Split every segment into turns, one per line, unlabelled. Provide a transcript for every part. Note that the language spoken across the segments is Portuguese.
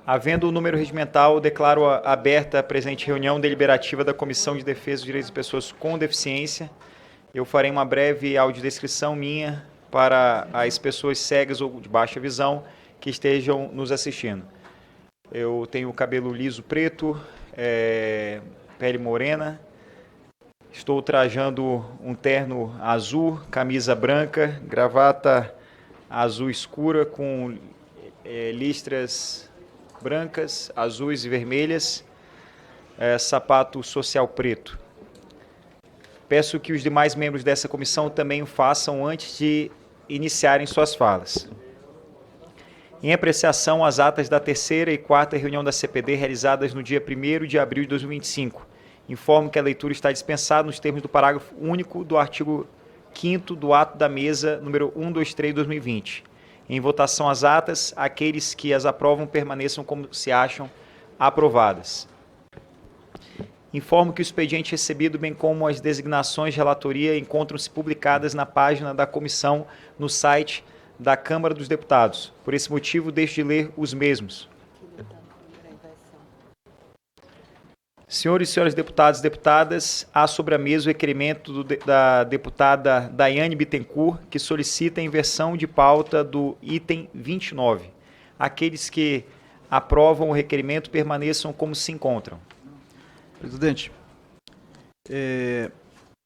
Havendo o número regimental, declaro aberta a presente reunião deliberativa da Comissão de Defesa dos Direitos de Pessoas com Deficiência. Eu farei uma breve audiodescrição minha para as pessoas cegas ou de baixa visão que estejam nos assistindo. Eu tenho cabelo liso preto, pele morena, estou trajando um terno azul, camisa branca, gravata azul escura com listras brancas, azuis e vermelhas, sapato social preto. Peço que os demais membros dessa comissão também o façam antes de iniciarem suas falas. Em apreciação, as atas da terceira e quarta reunião da CPD realizadas no dia 1º de abril de 2025. Informo que a leitura está dispensada nos termos do parágrafo único do artigo 5º do ato da mesa número 123/2020. Em votação as atas, aqueles que as aprovam permaneçam como se acham aprovadas. Informo que o expediente recebido, bem como as designações de relatoria, encontram-se publicadas na página da comissão no site da Câmara dos Deputados. Por esse motivo, deixo de ler os mesmos. Senhores e senhoras deputados e deputadas, há sobre a mesa o requerimento da deputada Daiane Bittencourt, que solicita a inversão de pauta do item 29. Aqueles que aprovam o requerimento permaneçam como se encontram.
Presidente.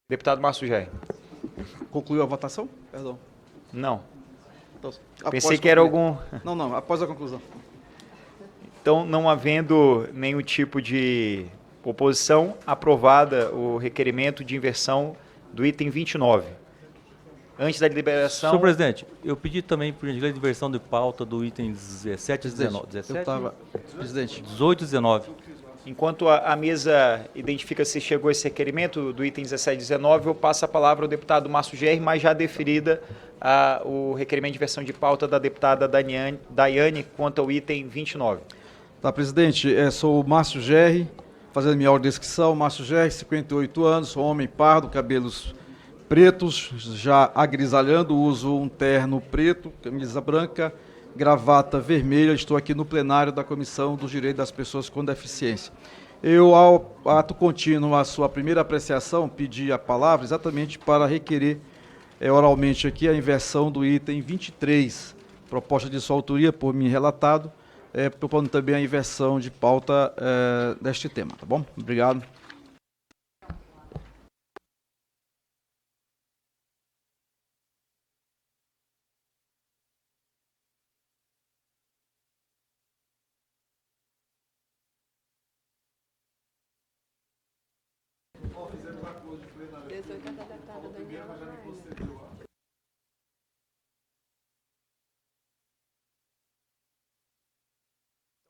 Deputado Márcio Géry.
Concluiu a votação? Perdão.
Não.
Então,
pensei que era algum...
Não, após a conclusão.
Então, não havendo nenhum tipo de oposição, aprovada o requerimento de inversão do item 29. Antes da deliberação...
Senhor presidente, eu pedi também, por gentileza, de inversão de pauta do item 17 e 19. 17?
Presidente.
18 e 19.
Enquanto a mesa identifica se chegou esse requerimento do item 17 e 19, eu passo a palavra ao deputado Márcio Géry, mas já deferida o requerimento de inversão de pauta da deputada Daiane quanto ao item 29.
Tá, presidente, sou o Márcio Géry, fazendo minha audiodescrição. Márcio Géry, 58 anos, sou homem pardo, cabelos pretos, já agrisalhando, uso um terno preto, camisa branca, gravata vermelha. Estou aqui no plenário da Comissão dos Direitos das Pessoas com Deficiência. Eu, ao ato contínuo, a sua primeira apreciação, pedi a palavra exatamente para requerer oralmente aqui a inversão do item 23, proposta de sua autoria por mim relatado, propondo também a inversão de pauta deste tema, tá bom? Obrigado.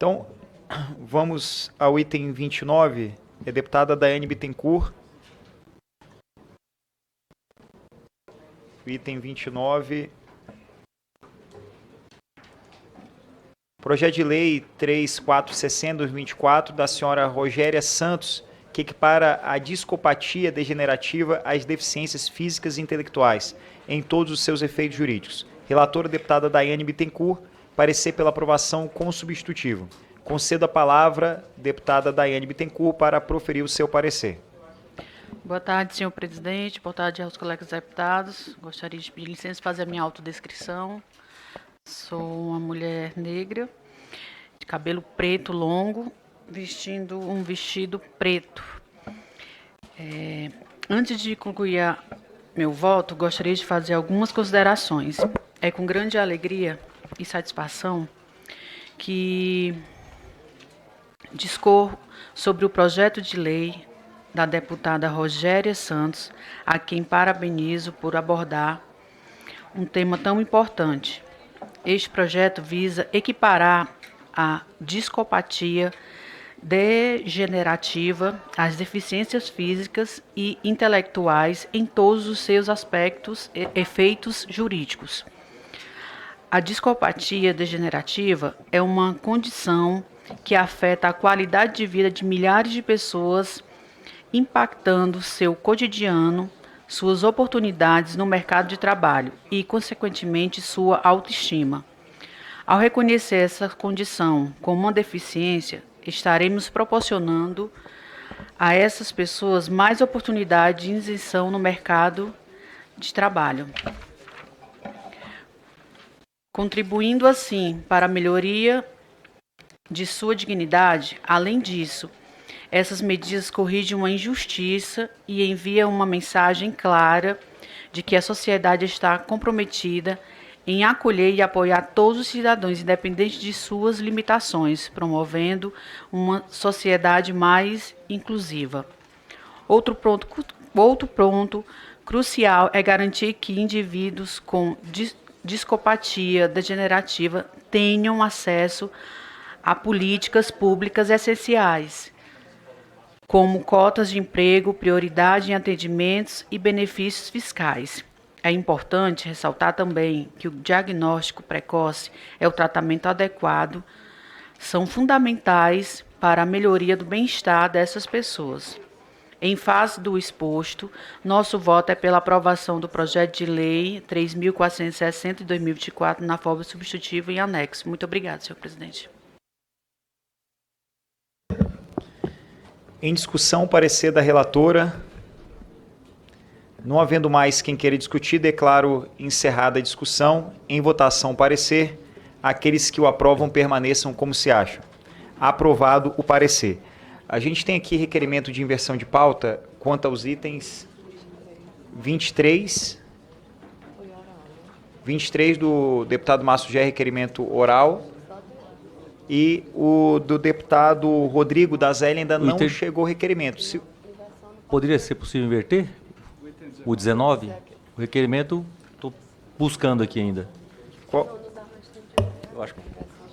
Então, vamos ao item 29, deputada Daiane Bittencourt. Item 29. Projeto de Lei 3460/2024 da senhora Rogéria Santos, que equipara a discopatia degenerativa às deficiências físicas e intelectuais, em todos os seus efeitos jurídicos. Relatora deputada Daiane Bittencourt, parecer pela aprovação com substitutivo. Concedo a palavra, deputada Daiane Bittencourt, para proferir o seu parecer.
Boa tarde, senhor presidente. Boa tarde aos colegas deputados. Gostaria de pedir licença para fazer a minha autodescrição. Sou uma mulher negra, de cabelo preto longo, vestindo um vestido preto. Antes de concluir meu voto, gostaria de fazer algumas considerações. É com grande alegria e satisfação que discorro sobre o projeto de lei da deputada Rogéria Santos, a quem parabenizo por abordar um tema tão importante. Este projeto visa equiparar a discopatia degenerativa às deficiências físicas e intelectuais em todos os seus aspectos e efeitos jurídicos. A discopatia degenerativa é uma condição que afeta a qualidade de vida de milhares de pessoas, impactando seu cotidiano, suas oportunidades no mercado de trabalho e, consequentemente, sua autoestima. Ao reconhecer essa condição como uma deficiência, estaremos proporcionando a essas pessoas mais oportunidade de inserção no mercado de trabalho, contribuindo assim para a melhoria de sua dignidade. Além disso, essas medidas corrigem uma injustiça e enviam uma mensagem clara de que a sociedade está comprometida em acolher e apoiar todos os cidadãos, independente de suas limitações, promovendo uma sociedade mais inclusiva. Outro ponto crucial é garantir que indivíduos com discopatia degenerativa tenham acesso a políticas públicas essenciais, como cotas de emprego, prioridade em atendimentos e benefícios fiscais. É importante ressaltar também que o diagnóstico precoce e o tratamento adequado são fundamentais para a melhoria do bem-estar dessas pessoas. Em face do exposto, nosso voto é pela aprovação do projeto de lei 3.460 de 2024 na forma substitutiva e anexo. Muito obrigada, senhor presidente.
Em discussão, parecer da relatora. Não havendo mais quem queira discutir, declaro encerrada a discussão. Em votação, parecer. Aqueles que o aprovam permaneçam como se acham. Aprovado o parecer. A gente tem aqui requerimento de inversão de pauta quanto aos itens 23 do deputado Márcio Gerri, requerimento oral. E o do deputado Rodrigo da Zélia ainda não chegou requerimento.
Poderia ser possível inverter? O 19? O requerimento, estou buscando aqui ainda.
Qual?
Eu acho que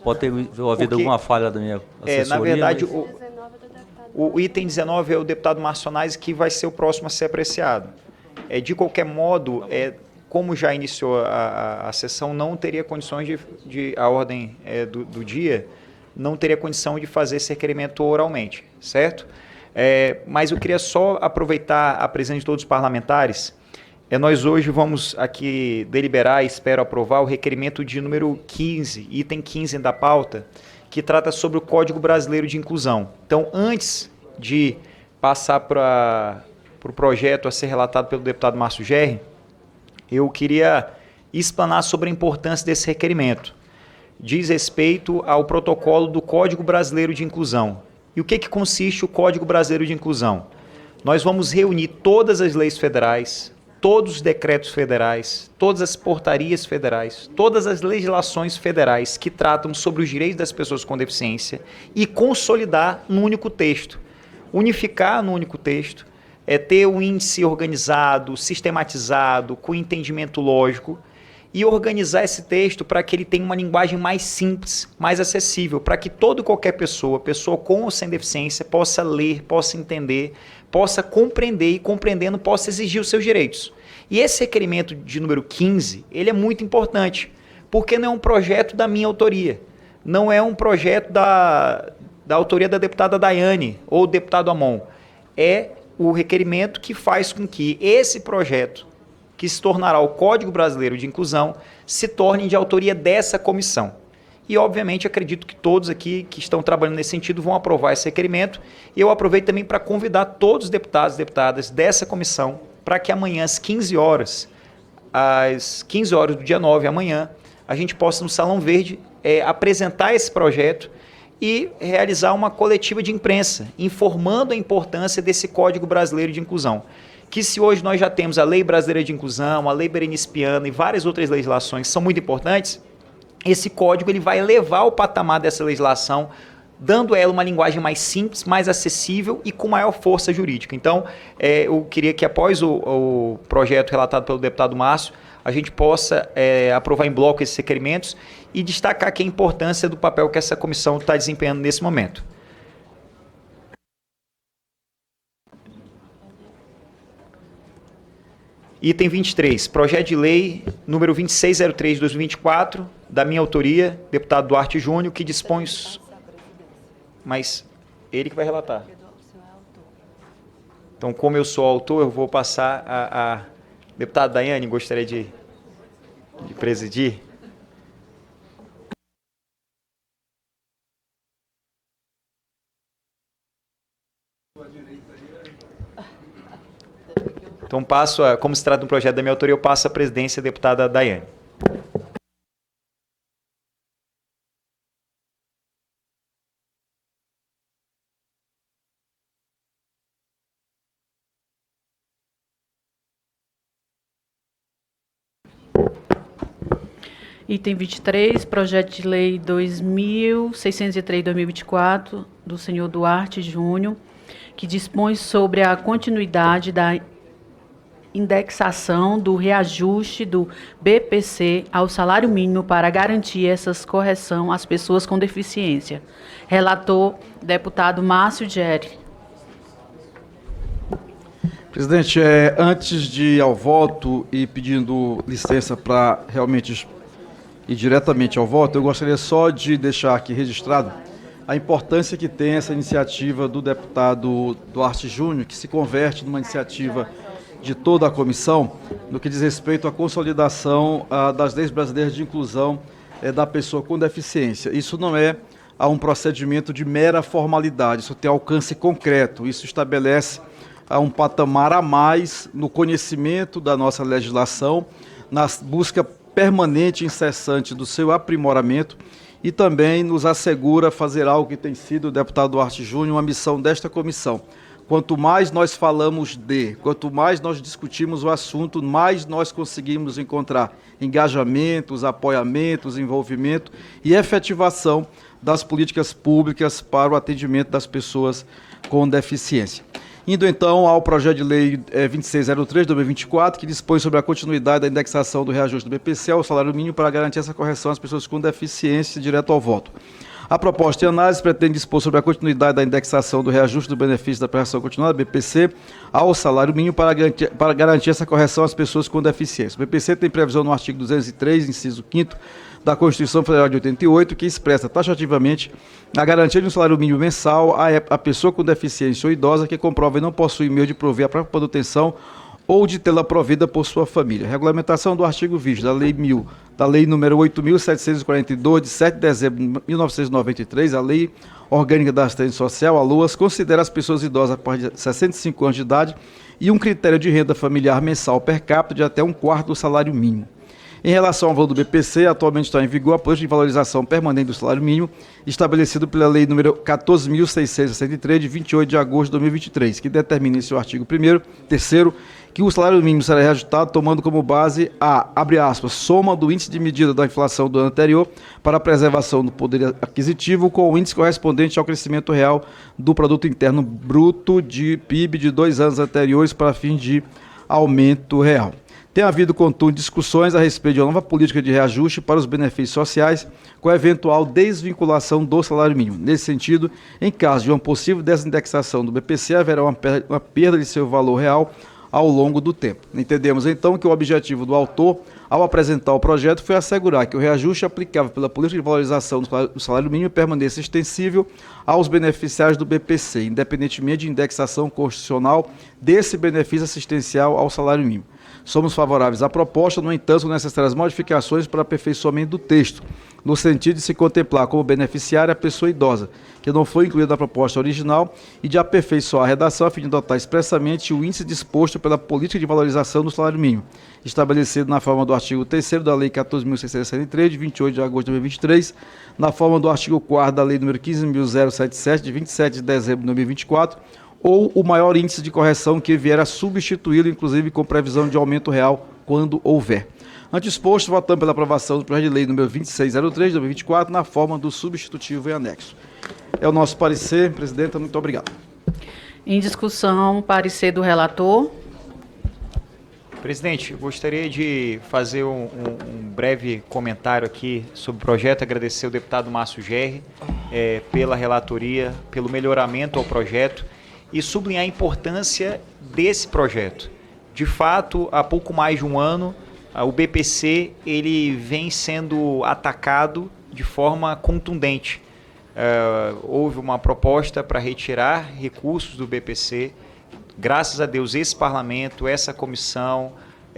pode ter havido alguma falha da minha assessoria.
Na verdade,
mas...
o item 19 é o deputado Marcionais, que vai ser o próximo a ser apreciado. De qualquer modo, como já iniciou a sessão, não teria condições a ordem do dia, não teria condição de fazer esse requerimento oralmente, certo? Mas eu queria só aproveitar a presença de todos os parlamentares. Nós hoje vamos aqui deliberar e espero aprovar o requerimento de número 15, item 15 da pauta, que trata sobre o Código Brasileiro de Inclusão. Então, antes de passar para o projeto a ser relatado pelo deputado Márcio Gerri, eu queria explanar sobre a importância desse requerimento. Diz respeito ao protocolo do Código Brasileiro de Inclusão. E o que consiste o Código Brasileiro de Inclusão? Nós vamos reunir todas as leis federais, todos os decretos federais, todas as portarias federais, todas as legislações federais que tratam sobre os direitos das pessoas com deficiência e consolidar num único texto. Unificar num único texto, ter um índice organizado, sistematizado, com entendimento lógico, e organizar esse texto para que ele tenha uma linguagem mais simples, mais acessível, para que toda e qualquer pessoa com ou sem deficiência, possa ler, possa entender, possa compreender e, compreendendo, possa exigir os seus direitos. E esse requerimento de número 15, ele é muito importante, porque não é um projeto da minha autoria, não é um projeto da autoria da deputada Daiane ou do deputado Amon. É o requerimento que faz com que esse projeto, que se tornará o Código Brasileiro de Inclusão, se torne de autoria dessa comissão. E, obviamente, acredito que todos aqui que estão trabalhando nesse sentido vão aprovar esse requerimento. E eu aproveito também para convidar todos os deputados e deputadas dessa comissão para que amanhã, às 15 horas do dia 9, amanhã, a gente possa, no Salão Verde, apresentar esse projeto e realizar uma coletiva de imprensa, informando a importância desse Código Brasileiro de Inclusão. Que se hoje nós já temos a Lei Brasileira de Inclusão, a Lei Berenice Piana e várias outras legislações que são muito importantes, esse código ele vai elevar o patamar dessa legislação, dando a ela uma linguagem mais simples, mais acessível e com maior força jurídica. Então, eu queria que após o projeto relatado pelo deputado Márcio, a gente possa aprovar em bloco esses requerimentos e destacar aqui a importância do papel que essa comissão está desempenhando nesse momento. Item 23, projeto de lei número 2603 de 2024, da minha autoria, deputado Duarte Júnior, que dispõe... Mas ele que vai relatar. Então, como eu sou autor, eu vou passar a deputada Daiane, gostaria de presidir. Então, como se trata de um projeto da minha autoria, eu passo a presidência à deputada Daiane.
Item 23, projeto de lei 2603/2024, do senhor Duarte Júnior, que dispõe sobre a continuidade da indexação do reajuste do BPC ao salário mínimo para garantir essa correção às pessoas com deficiência. Relator, deputado Márcio Geri.
Presidente, antes de ir ao voto e pedindo licença para realmente ir diretamente ao voto, eu gostaria só de deixar aqui registrado a importância que tem essa iniciativa do deputado Duarte Júnior, que se converte numa iniciativa de toda a comissão, no que diz respeito à consolidação das leis brasileiras de inclusão da pessoa com deficiência. Isso não é um procedimento de mera formalidade, isso tem alcance concreto, isso estabelece um patamar a mais no conhecimento da nossa legislação, na busca permanente e incessante do seu aprimoramento, e também nos assegura fazer algo que tem sido, o deputado Duarte Júnior, uma missão desta comissão. Quanto mais nós falamos quanto mais nós discutimos o assunto, mais nós conseguimos encontrar engajamentos, apoiamentos, envolvimento e efetivação das políticas públicas para o atendimento das pessoas com deficiência. Indo então ao projeto de lei 2603/2024, que dispõe sobre a continuidade da indexação do reajuste do BPC ao salário mínimo para garantir essa correção às pessoas com deficiência, direto ao voto. A proposta em análise pretende dispor sobre a continuidade da indexação do reajuste do benefício da prestação continuada, BPC, ao salário mínimo para garantir essa correção às pessoas com deficiência. O BPC tem previsão no artigo 203, inciso 5º, da Constituição Federal de 88, que expressa taxativamente a garantia de um salário mínimo mensal à pessoa com deficiência ou idosa que comprova e não possui meio de prover a própria manutenção ou de tê-la provida por sua família. Regulamentação do artigo 20 da Lei número 8.742, de 7 de dezembro de 1993, a Lei Orgânica da Assistência Social, a LOAS, considera as pessoas idosas a partir de 65 anos de idade e um critério de renda familiar mensal per capita de até 1/4 do salário mínimo. Em relação ao valor do BPC, atualmente está em vigor a política de valorização permanente do salário mínimo, estabelecido pela Lei número 14.663, de 28 de agosto de 2023, que determina em seu artigo 3º, que o salário mínimo será reajustado tomando como base a, abre aspas, soma do índice de medida da inflação do ano anterior para a preservação do poder aquisitivo com o índice correspondente ao crescimento real do produto interno bruto de PIB de 2 anos anteriores para fim de aumento real. Tem havido, contudo, discussões a respeito de uma nova política de reajuste para os benefícios sociais, com a eventual desvinculação do salário mínimo. Nesse sentido, em caso de uma possível desindexação do BPC, haverá uma perda de seu valor real ao longo do tempo. Entendemos, então, que o objetivo do autor, ao apresentar o projeto, foi assegurar que o reajuste aplicável pela política de valorização do salário mínimo permaneça extensível aos beneficiários do BPC, independentemente de indexação constitucional desse benefício assistencial ao salário mínimo. Somos favoráveis à proposta, no entanto, são necessárias modificações para aperfeiçoamento do texto, no sentido de se contemplar como beneficiária a pessoa idosa, que não foi incluída na proposta original, e de aperfeiçoar a redação a fim de adotar expressamente o índice disposto pela política de valorização do salário mínimo, estabelecido na forma do artigo 3º da Lei 14.663, de 28 de agosto de 2023, na forma do artigo 4º da Lei nº 15.077, de 27 de dezembro de 2024, ou o maior índice de correção que vier a substituí-lo, inclusive com previsão de aumento real, quando houver. Ante exposto, votamos pela aprovação do projeto de lei número 2603 de 2024, na forma do substitutivo e anexo. É o nosso parecer, presidenta, muito obrigado.
Em discussão, parecer do relator.
Presidente, eu gostaria de fazer um breve comentário aqui sobre o projeto, agradecer ao deputado Márcio Geri pela relatoria, pelo melhoramento ao projeto, e sublinhar a importância desse projeto. De fato, há pouco mais de um ano, o BPC ele vem sendo atacado de forma contundente. Houve uma proposta para retirar recursos do BPC. Graças a Deus, esse parlamento, essa comissão,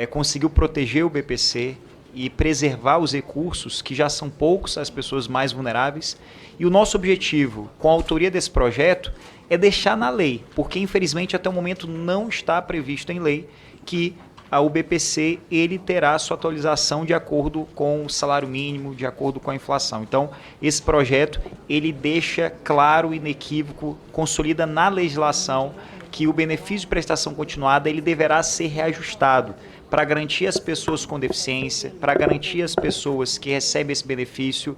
conseguiu proteger o BPC e preservar os recursos, que já são poucos, as pessoas mais vulneráveis. E o nosso objetivo, com a autoria desse projeto, é deixar na lei, porque infelizmente até o momento não está previsto em lei que o BPC ele terá sua atualização de acordo com o salário mínimo, de acordo com a inflação. Então, esse projeto ele deixa claro e inequívoco, consolida na legislação que o benefício de prestação continuada ele deverá ser reajustado para garantir às pessoas com deficiência, para garantir às pessoas que recebem esse benefício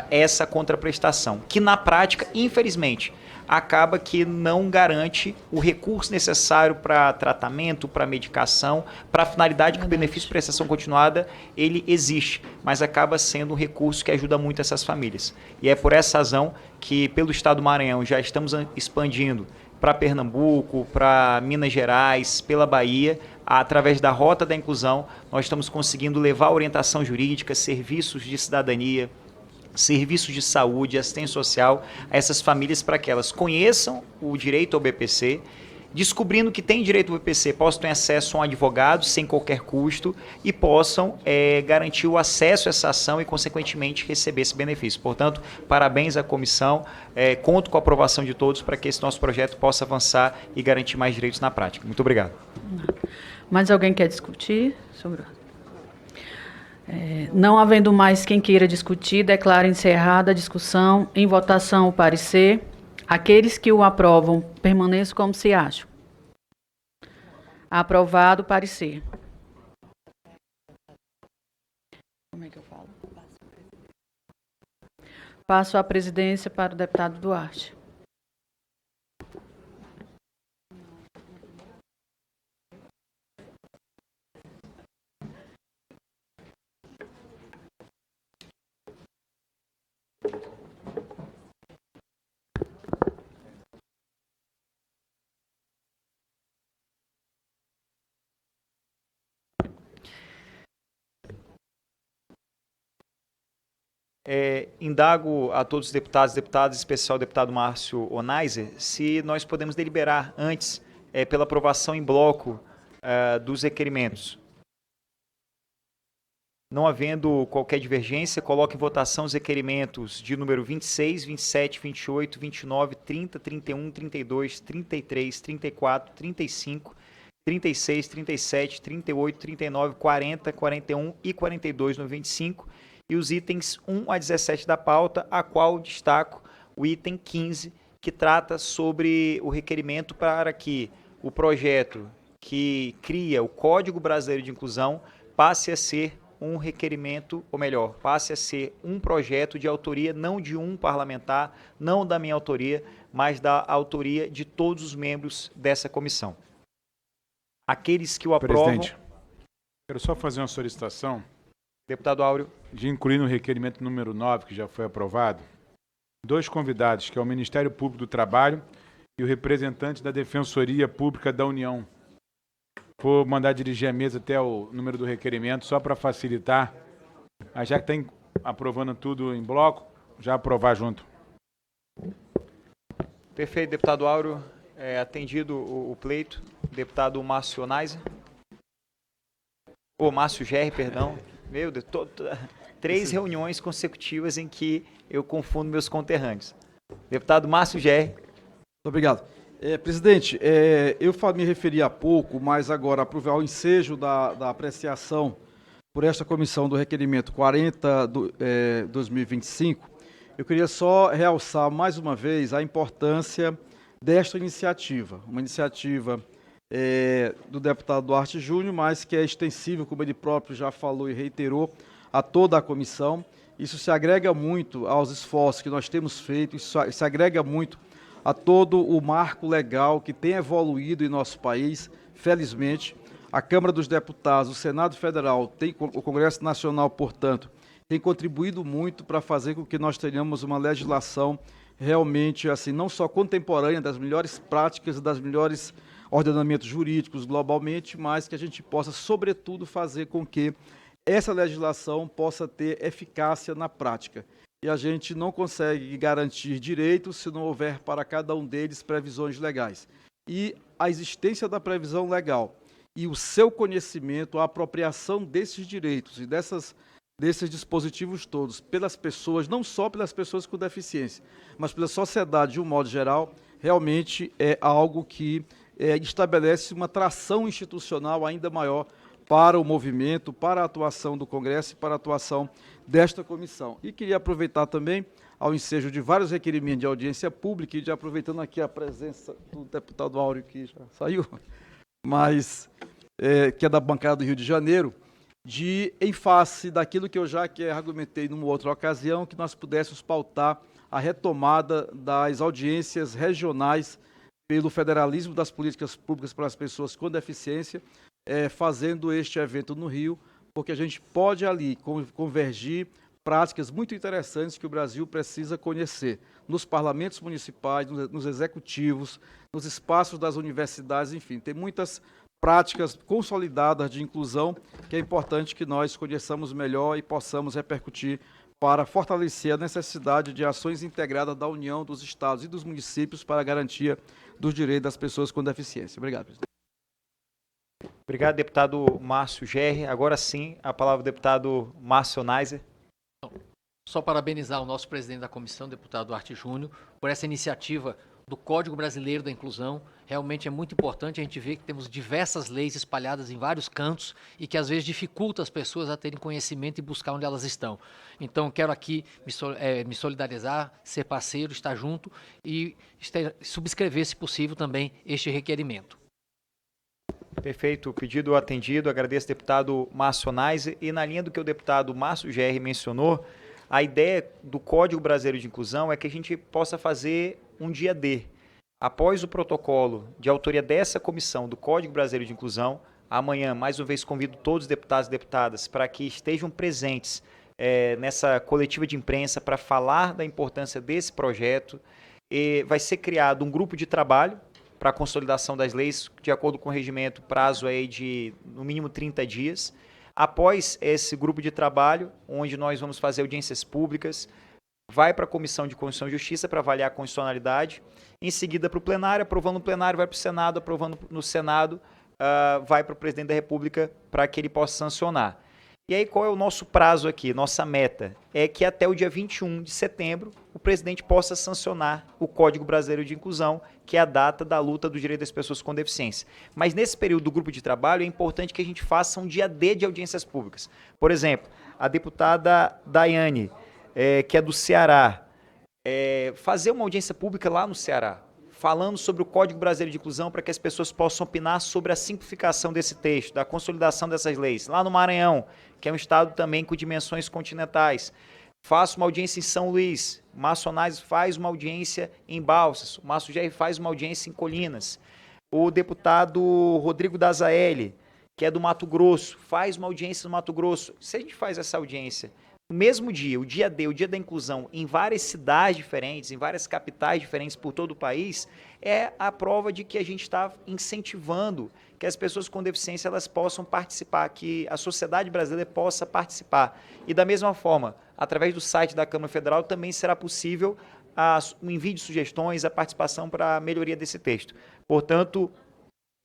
essa contraprestação, que na prática, infelizmente, acaba que não garante o recurso necessário para tratamento, para medicação, para a finalidade que o benefício de prestação continuada ele existe, mas acaba sendo um recurso que ajuda muito essas famílias. E é por essa razão que pelo Estado do Maranhão já estamos expandindo para Pernambuco, para Minas Gerais, pela Bahia, através da Rota da Inclusão, nós estamos conseguindo levar orientação jurídica, serviços de cidadania, serviços de saúde, assistência social a essas famílias para que elas conheçam o direito ao BPC, descobrindo que tem direito ao BPC, possam ter acesso a um advogado sem qualquer custo e possam garantir o acesso a essa ação e, consequentemente, receber esse benefício. Portanto, parabéns à comissão, conto com a aprovação de todos para que esse nosso projeto possa avançar e garantir mais direitos na prática. Muito obrigado.
Mais alguém quer discutir sobre... Não havendo mais quem queira discutir, declaro encerrada a discussão. Em votação, o parecer. Aqueles que o aprovam, permaneçam como se acham. Aprovado o parecer. Como é que eu falo? Passo a presidência para o deputado Duarte.
Indago a todos os deputados, em especial o deputado Márcio Onaiser, se nós podemos deliberar antes pela aprovação em bloco dos requerimentos. Não havendo qualquer divergência, coloco em votação os requerimentos de número 26, 27, 28, 29, 30, 31, 32, 33, 34, 35, 36, 37, 38, 39, 40, 41 e 42 no 25, e os itens 1 a 17 da pauta, a qual destaco o item 15, que trata sobre o requerimento para que o projeto que cria o Código Brasileiro de Inclusão passe a ser um requerimento, ou melhor, passe a ser um projeto de autoria não de um parlamentar, não da minha autoria, mas da autoria de todos os membros dessa comissão. Aqueles que o aprovam...
Presidente, quero só fazer uma solicitação.
Deputado Áureo.
De incluir no requerimento número 9, que já foi aprovado, 2 convidados, que é o Ministério Público do Trabalho e o representante da Defensoria Pública da União. Vou mandar dirigir a mesa até o número do requerimento, só para facilitar. Já que está aprovando tudo em bloco, já aprovar junto.
Perfeito, deputado Áureo. Atendido o pleito. Deputado Márcio Onaiser. Márcio Gerri, perdão. Meu Deus, 3 reuniões consecutivas em que eu confundo meus conterrâneos. Deputado Márcio Gerri.
Muito obrigado. Presidente, eu me referi há pouco, mas agora aprovar o ensejo da apreciação por esta comissão do requerimento 40/2025, eu queria só realçar mais uma vez a importância desta iniciativa. Uma iniciativa do deputado Duarte Júnior, mas que é extensível, como ele próprio já falou e reiterou, a toda a comissão. Isso se agrega muito aos esforços que nós temos feito, isso se agrega muito a todo o marco legal que tem evoluído em nosso país, felizmente. A Câmara dos Deputados, o Senado Federal, o Congresso Nacional, portanto, tem contribuído muito para fazer com que nós tenhamos uma legislação realmente, assim, não só contemporânea, das melhores práticas e das melhores ordenamentos jurídicos globalmente, mas que a gente possa, sobretudo, fazer com que essa legislação possa ter eficácia na prática. E a gente não consegue garantir direitos se não houver para cada um deles previsões legais. E a existência da previsão legal e o seu conhecimento, a apropriação desses direitos e desses dispositivos todos pelas pessoas, não só pelas pessoas com deficiência, mas pela sociedade de um modo geral, realmente é algo que estabelece uma tração institucional ainda maior para o movimento, para a atuação do Congresso e para a atuação desta comissão. E queria aproveitar também, ao ensejo de vários requerimentos de audiência pública, e de aproveitando aqui a presença do deputado Áureo, que já saiu, mas que é da bancada do Rio de Janeiro, em face daquilo que eu já argumentei numa outra ocasião, que nós pudéssemos pautar a retomada das audiências regionais pelo federalismo das políticas públicas para as pessoas com deficiência, fazendo este evento no Rio, porque a gente pode ali convergir práticas muito interessantes que o Brasil precisa conhecer nos parlamentos municipais, nos executivos, nos espaços das universidades, enfim, tem muitas práticas consolidadas de inclusão que é importante que nós conheçamos melhor e possamos repercutir para fortalecer a necessidade de ações integradas da União, dos estados e dos municípios para a garantia dos direitos das pessoas com deficiência. Obrigado, presidente.
Obrigado, deputado Márcio Gerri. Agora sim, a palavra ao deputado Márcio Neiser.
Só parabenizar o nosso presidente da comissão, deputado Arte Júnior, por essa iniciativa do Código Brasileiro da Inclusão. Realmente é muito importante a gente ver que temos diversas leis espalhadas em vários cantos e que às vezes dificulta as pessoas a terem conhecimento e buscar onde elas estão. Então quero aqui me solidarizar, ser parceiro, estar junto e subscrever, se possível, também este requerimento.
Perfeito, pedido atendido. Agradeço ao deputado Márcio Neiser. E na linha do que o deputado Márcio Gerri mencionou, a ideia do Código Brasileiro de Inclusão é que a gente possa fazer um dia D. Após o protocolo de autoria dessa comissão do Código Brasileiro de Inclusão, amanhã, mais uma vez, convido todos os deputados e deputadas para que estejam presentes nessa coletiva de imprensa para falar da importância desse projeto. E vai ser criado um grupo de trabalho para a consolidação das leis, de acordo com o regimento, prazo aí de, no mínimo, 30 dias. Após esse grupo de trabalho, onde nós vamos fazer audiências públicas, vai para a Comissão de Constituição e Justiça para avaliar a constitucionalidade, em seguida para o plenário, aprovando no plenário, vai para o Senado, aprovando no Senado, vai para o presidente da República para que ele possa sancionar. E aí qual é o nosso prazo aqui, nossa meta? É que até o dia 21 de setembro o presidente possa sancionar o Código Brasileiro de Inclusão, que é a data da luta do direito das pessoas com deficiência. Mas nesse período do grupo de trabalho é importante que a gente faça um dia D de audiências públicas. Por exemplo, a deputada Daiane, que é do Ceará, fazer uma audiência pública lá no Ceará, falando sobre o Código Brasileiro de Inclusão para que as pessoas possam opinar sobre a simplificação desse texto, da consolidação dessas leis. Lá no Maranhão, que é um estado também com dimensões continentais, faça uma audiência em São Luís, o Márcio Neiser faz uma audiência em Balsas, o Márcio Gerri faz uma audiência em Colinas, o deputado Rodrigo Dazaeli, que é do Mato Grosso, faz uma audiência no Mato Grosso. Se a gente faz essa audiência no mesmo dia, o dia D, o dia da inclusão, em várias cidades diferentes, em várias capitais diferentes por todo o país, é a prova de que a gente está incentivando que as pessoas com deficiência elas possam participar, que a sociedade brasileira possa participar. E da mesma forma, através do site da Câmara Federal, também será possível o envio de sugestões, a participação para a melhoria desse texto. Portanto,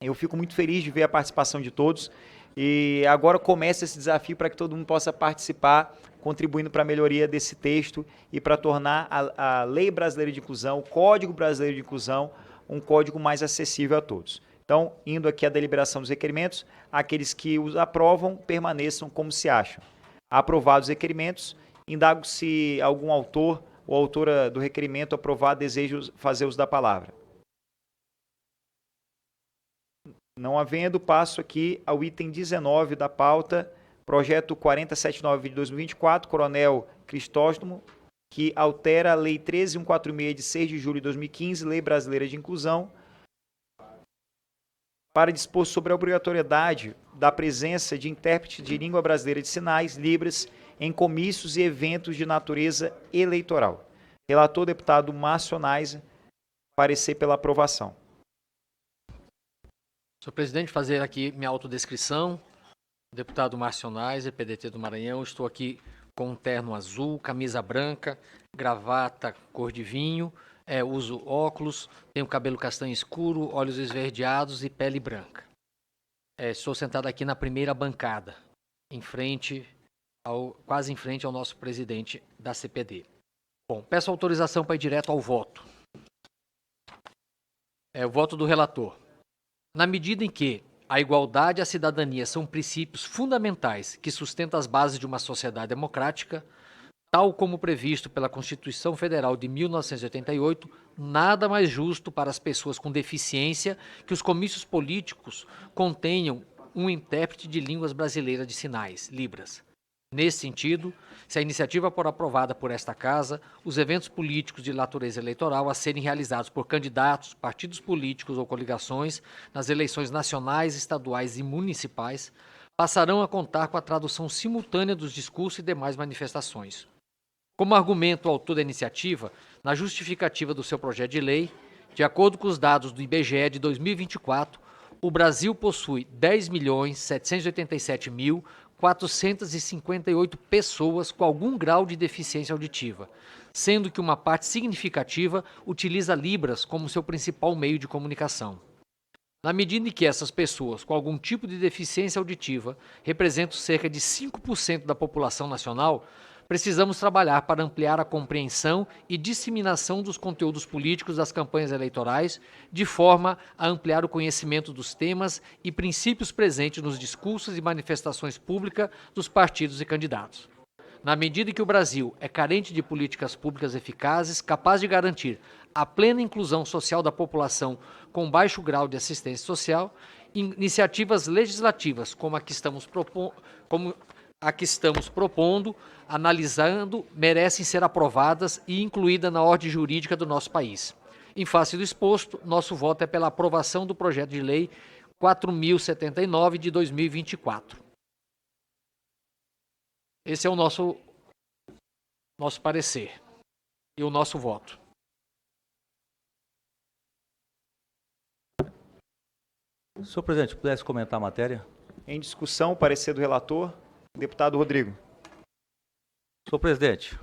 eu fico muito feliz de ver a participação de todos e agora começa esse desafio para que todo mundo possa participar, contribuindo para a melhoria desse texto e para tornar a Lei Brasileira de Inclusão, o Código Brasileiro de Inclusão, um código mais acessível a todos. Então, indo aqui à deliberação dos requerimentos, aqueles que os aprovam permaneçam como se acham. Aprovados os requerimentos, indago se algum autor ou autora do requerimento aprovado deseja fazer uso da palavra. Não havendo, passo aqui ao item 19 da pauta, projeto 4079 de 2024, Coronel Cristóstomo, que altera a Lei 13.146 de 6 de julho de 2015, Lei Brasileira de Inclusão, para dispor sobre a obrigatoriedade da presença de intérprete de língua brasileira de sinais, Libras, em comícios e eventos de natureza eleitoral. Relator, deputado Márcio Neiser, parecer pela aprovação.
Senhor presidente, fazer aqui minha autodescrição. Deputado Márcio Neiser, PDT do Maranhão, estou aqui com um terno azul, camisa branca, gravata cor de vinho, uso óculos, tenho cabelo castanho escuro, olhos esverdeados e pele branca. Estou sentado aqui na primeira bancada, quase em frente ao nosso presidente da CPD. Bom, peço autorização para ir direto ao voto. O voto do relator. Na medida em que a igualdade e a cidadania são princípios fundamentais que sustentam as bases de uma sociedade democrática, tal como previsto pela Constituição Federal de 1988, nada mais justo para as pessoas com deficiência que os comícios políticos contenham um intérprete de línguas brasileiras de sinais, Libras. Nesse sentido, se a iniciativa for aprovada por esta Casa, os eventos políticos de natureza eleitoral a serem realizados por candidatos, partidos políticos ou coligações nas eleições nacionais, estaduais e municipais passarão a contar com a tradução simultânea dos discursos e demais manifestações. Como argumento o autor da iniciativa, na justificativa do seu projeto de lei, de acordo com os dados do IBGE de 2024, o Brasil possui 10.787.458 pessoas com algum grau de deficiência auditiva, sendo que uma parte significativa utiliza Libras como seu principal meio de comunicação. Na medida em que essas pessoas com algum tipo de deficiência auditiva representam cerca de 5% da população nacional, precisamos trabalhar para ampliar a compreensão e disseminação dos conteúdos políticos das campanhas eleitorais, de forma a ampliar o conhecimento dos temas e princípios presentes nos discursos e manifestações públicas dos partidos e candidatos. Na medida em que o Brasil é carente de políticas públicas eficazes, capazes de garantir a plena inclusão social da população com baixo grau de assistência social, iniciativas legislativas como a que estamos propondo, analisando, merecem ser aprovadas e incluídas na ordem jurídica do nosso país. Em face do exposto, nosso voto é pela aprovação do projeto de lei 4.079 de 2024. Esse é o nosso parecer e o nosso voto.
Senhor presidente, pudesse comentar a matéria?
Em discussão, o parecer do relator. Deputado Rodrigo.
Senhor presidente,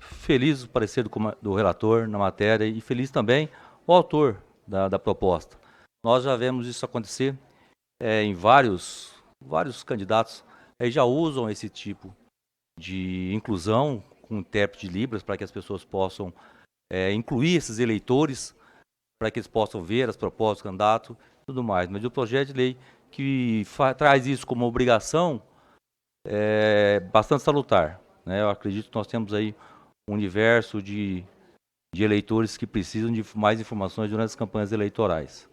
feliz o parecer do relator na matéria e feliz também o autor da proposta. Nós já vemos isso acontecer em vários candidatos já usam esse tipo de inclusão com intérprete de Libras para que as pessoas possam incluir esses eleitores, para que eles possam ver as propostas do candidato e tudo mais. Mas o projeto de lei que traz isso como obrigação é bastante salutar, né? Eu acredito que nós temos aí um universo de eleitores que precisam de mais informações durante as campanhas eleitorais,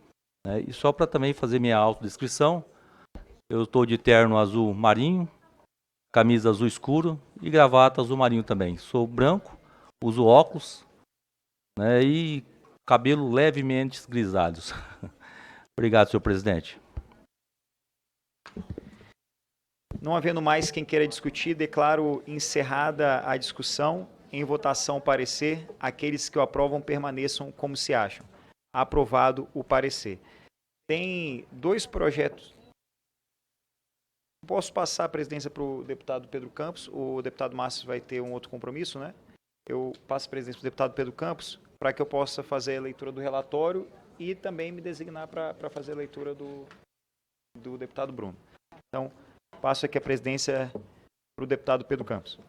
né? E só para também fazer minha autodescrição, eu estou de terno azul marinho, camisa azul escuro e gravata azul marinho também. Sou branco, uso óculos, né, e cabelo levemente grisalhos. Obrigado, senhor presidente.
Não havendo mais quem queira discutir, declaro encerrada a discussão. Em votação, o parecer. Aqueles que o aprovam permaneçam como se acham. Aprovado o parecer. Tem dois projetos. Posso passar a presidência para o deputado Pedro Campos. O deputado Márcio vai ter um outro compromisso, né? Eu passo a presidência para o deputado Pedro Campos para que eu possa fazer a leitura do relatório e também me designar para fazer a leitura do deputado Bruno. Então, passo aqui a presidência para o deputado Pedro Campos.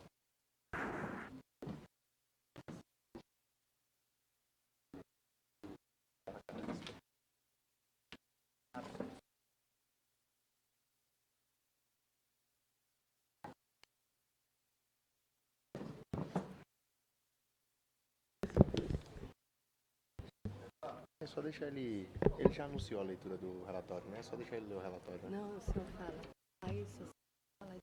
É só deixar ele já anunciou a leitura do relatório, né? É só deixar ele ler o relatório, né?
Não, o senhor fala. Aí o senhor fala de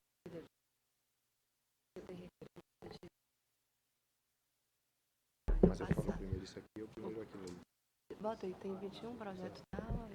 Mas eu falo primeiro isso aqui, eu primeiro aquilo ali.
Bota aí, tem 21 projetos tal.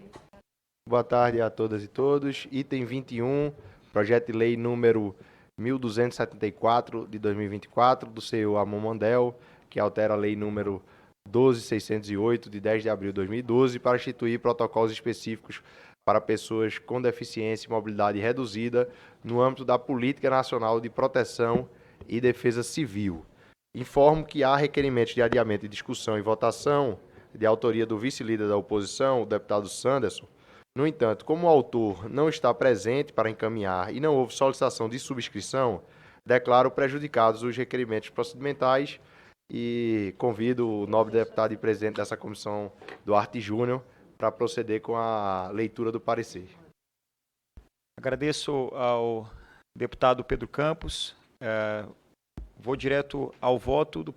Boa tarde a todas e todos. Item 21, projeto de lei número 1274 de 2024, do senhor Amon Mandel, que altera a lei número 12.608, de 10 de abril de 2012, para instituir protocolos específicos para pessoas com deficiência e mobilidade reduzida no âmbito da Política Nacional de Proteção e Defesa Civil. Informo que há requerimentos de adiamento de discussão e votação de autoria do vice-líder da oposição, o deputado Sanderson. No entanto, como o autor não está presente para encaminhar e não houve solicitação de subscrição, declaro prejudicados os requerimentos procedimentais e convido o nobre deputado e presidente dessa comissão, Duarte Júnior, para proceder com a leitura do parecer.
Agradeço ao deputado Pedro Campos. Vou direto ao voto do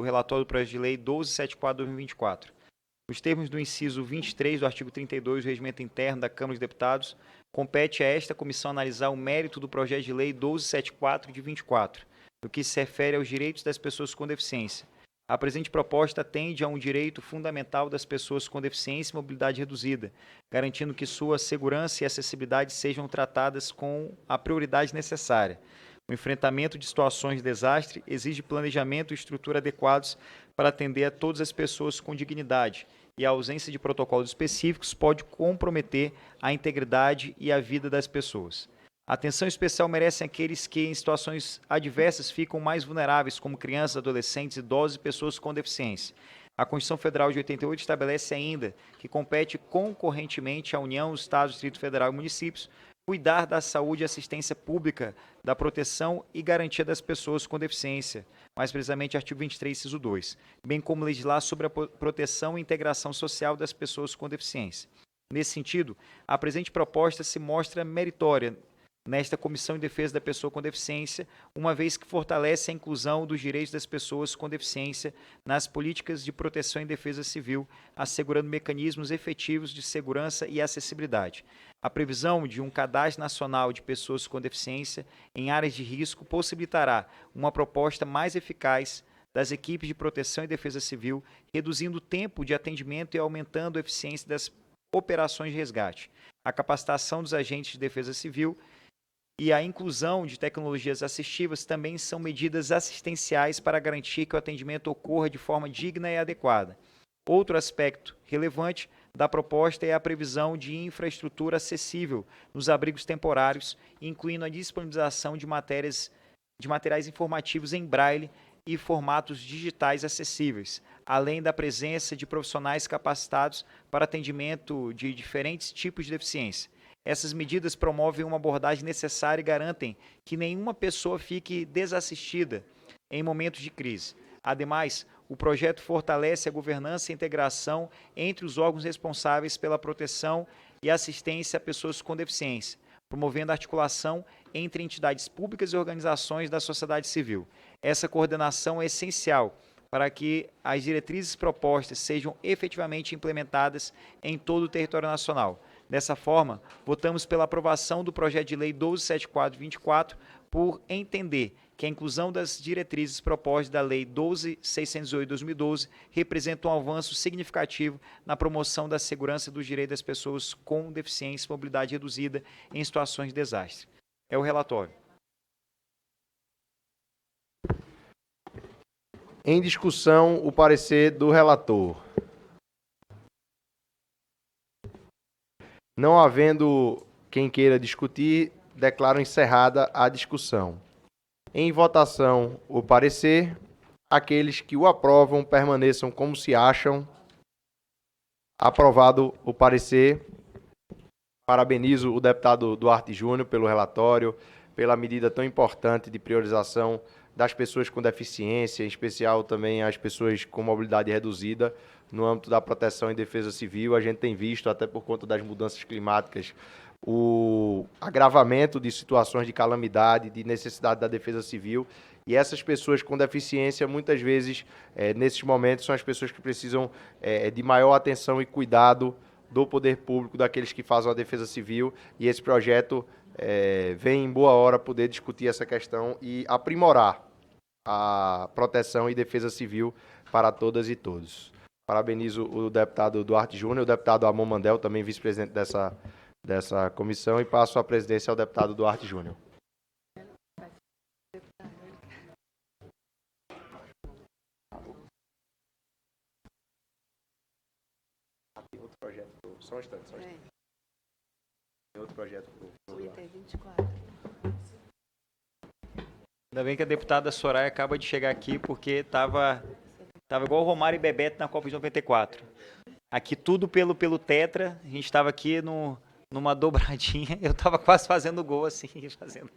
relatório do projeto de lei 1274/2024. Nos termos do inciso 23 do artigo 32 do Regimento Interno da Câmara dos Deputados, compete a esta comissão analisar o mérito do projeto de lei 1274 de 24, no que se refere aos direitos das pessoas com deficiência. A presente proposta atende a um direito fundamental das pessoas com deficiência e mobilidade reduzida, garantindo que sua segurança e acessibilidade sejam tratadas com a prioridade necessária. O enfrentamento de situações de desastre exige planejamento e estrutura adequados para atender a todas as pessoas com dignidade, e a ausência de protocolos específicos pode comprometer a integridade e a vida das pessoas. Atenção especial merecem aqueles que, em situações adversas, ficam mais vulneráveis, como crianças, adolescentes, idosos e pessoas com deficiência. A Constituição Federal de 88 estabelece ainda que compete concorrentemente à União, os Estados, Distrito Federal e municípios cuidar da saúde e assistência pública, da proteção e garantia das pessoas com deficiência, mais precisamente artigo 23, inciso 2, bem como legislar sobre a proteção e integração social das pessoas com deficiência. Nesse sentido, a presente proposta se mostra meritória nesta Comissão de Defesa da Pessoa com Deficiência, uma vez que fortalece a inclusão dos direitos das pessoas com deficiência nas políticas de proteção e defesa civil, assegurando mecanismos efetivos de segurança e acessibilidade. A previsão de um cadastro nacional de pessoas com deficiência em áreas de risco possibilitará uma proposta mais eficaz das equipes de proteção e defesa civil, reduzindo o tempo de atendimento e aumentando a eficiência das operações de resgate. A capacitação dos agentes de defesa civil e a inclusão de tecnologias assistivas também são medidas assistenciais para garantir que o atendimento ocorra de forma digna e adequada. Outro aspecto relevante da proposta é a previsão de infraestrutura acessível nos abrigos temporários, incluindo a disponibilização de materiais informativos em braille e formatos digitais acessíveis, além da presença de profissionais capacitados para atendimento de diferentes tipos de deficiência. Essas medidas promovem uma abordagem necessária e garantem que nenhuma pessoa fique desassistida em momentos de crise. Ademais, o projeto fortalece a governança e integração entre os órgãos responsáveis pela proteção e assistência a pessoas com deficiência, promovendo a articulação entre entidades públicas e organizações da sociedade civil. Essa coordenação é essencial para que as diretrizes propostas sejam efetivamente implementadas em todo o território nacional. Dessa forma, votamos pela aprovação do projeto de lei 1274/24 por entender que a inclusão das diretrizes propostas da Lei 12.608/2012 representa um avanço significativo na promoção da segurança e dos direitos das pessoas com deficiência e mobilidade reduzida em situações de desastre. É o relatório.
Em discussão, o parecer do relator. Não havendo quem queira discutir, declaro encerrada a discussão. Em votação, o parecer. Aqueles que o aprovam permaneçam como se acham. Aprovado o parecer. Parabenizo o deputado Duarte Júnior pelo relatório, pela medida tão importante de priorização das pessoas com deficiência, em especial também as pessoas com mobilidade reduzida, no âmbito da proteção e defesa civil. A gente tem visto, até por conta das mudanças climáticas, o agravamento de situações de calamidade, de necessidade da defesa civil, e essas pessoas com deficiência, muitas vezes, nesses momentos, são as pessoas que precisam de maior atenção e cuidado do poder público, daqueles que fazem a defesa civil, e esse projeto vem em boa hora poder discutir essa questão e aprimorar a proteção e defesa civil para todas e todos. Parabenizo o deputado Duarte Júnior, o deputado Amon Mandel, também vice-presidente dessa comissão, e passo a presidência ao deputado Duarte Júnior. Outro projeto, só um instante, só um instante. Tem outro projeto pro
Item 24.
Ainda bem que a deputada Soraya acaba de chegar aqui, porque estava igual o Romário e Bebeto na Copa de 94. Aqui tudo pelo Tetra, a gente estava aqui numa dobradinha, eu estava quase fazendo gol assim, fazendo...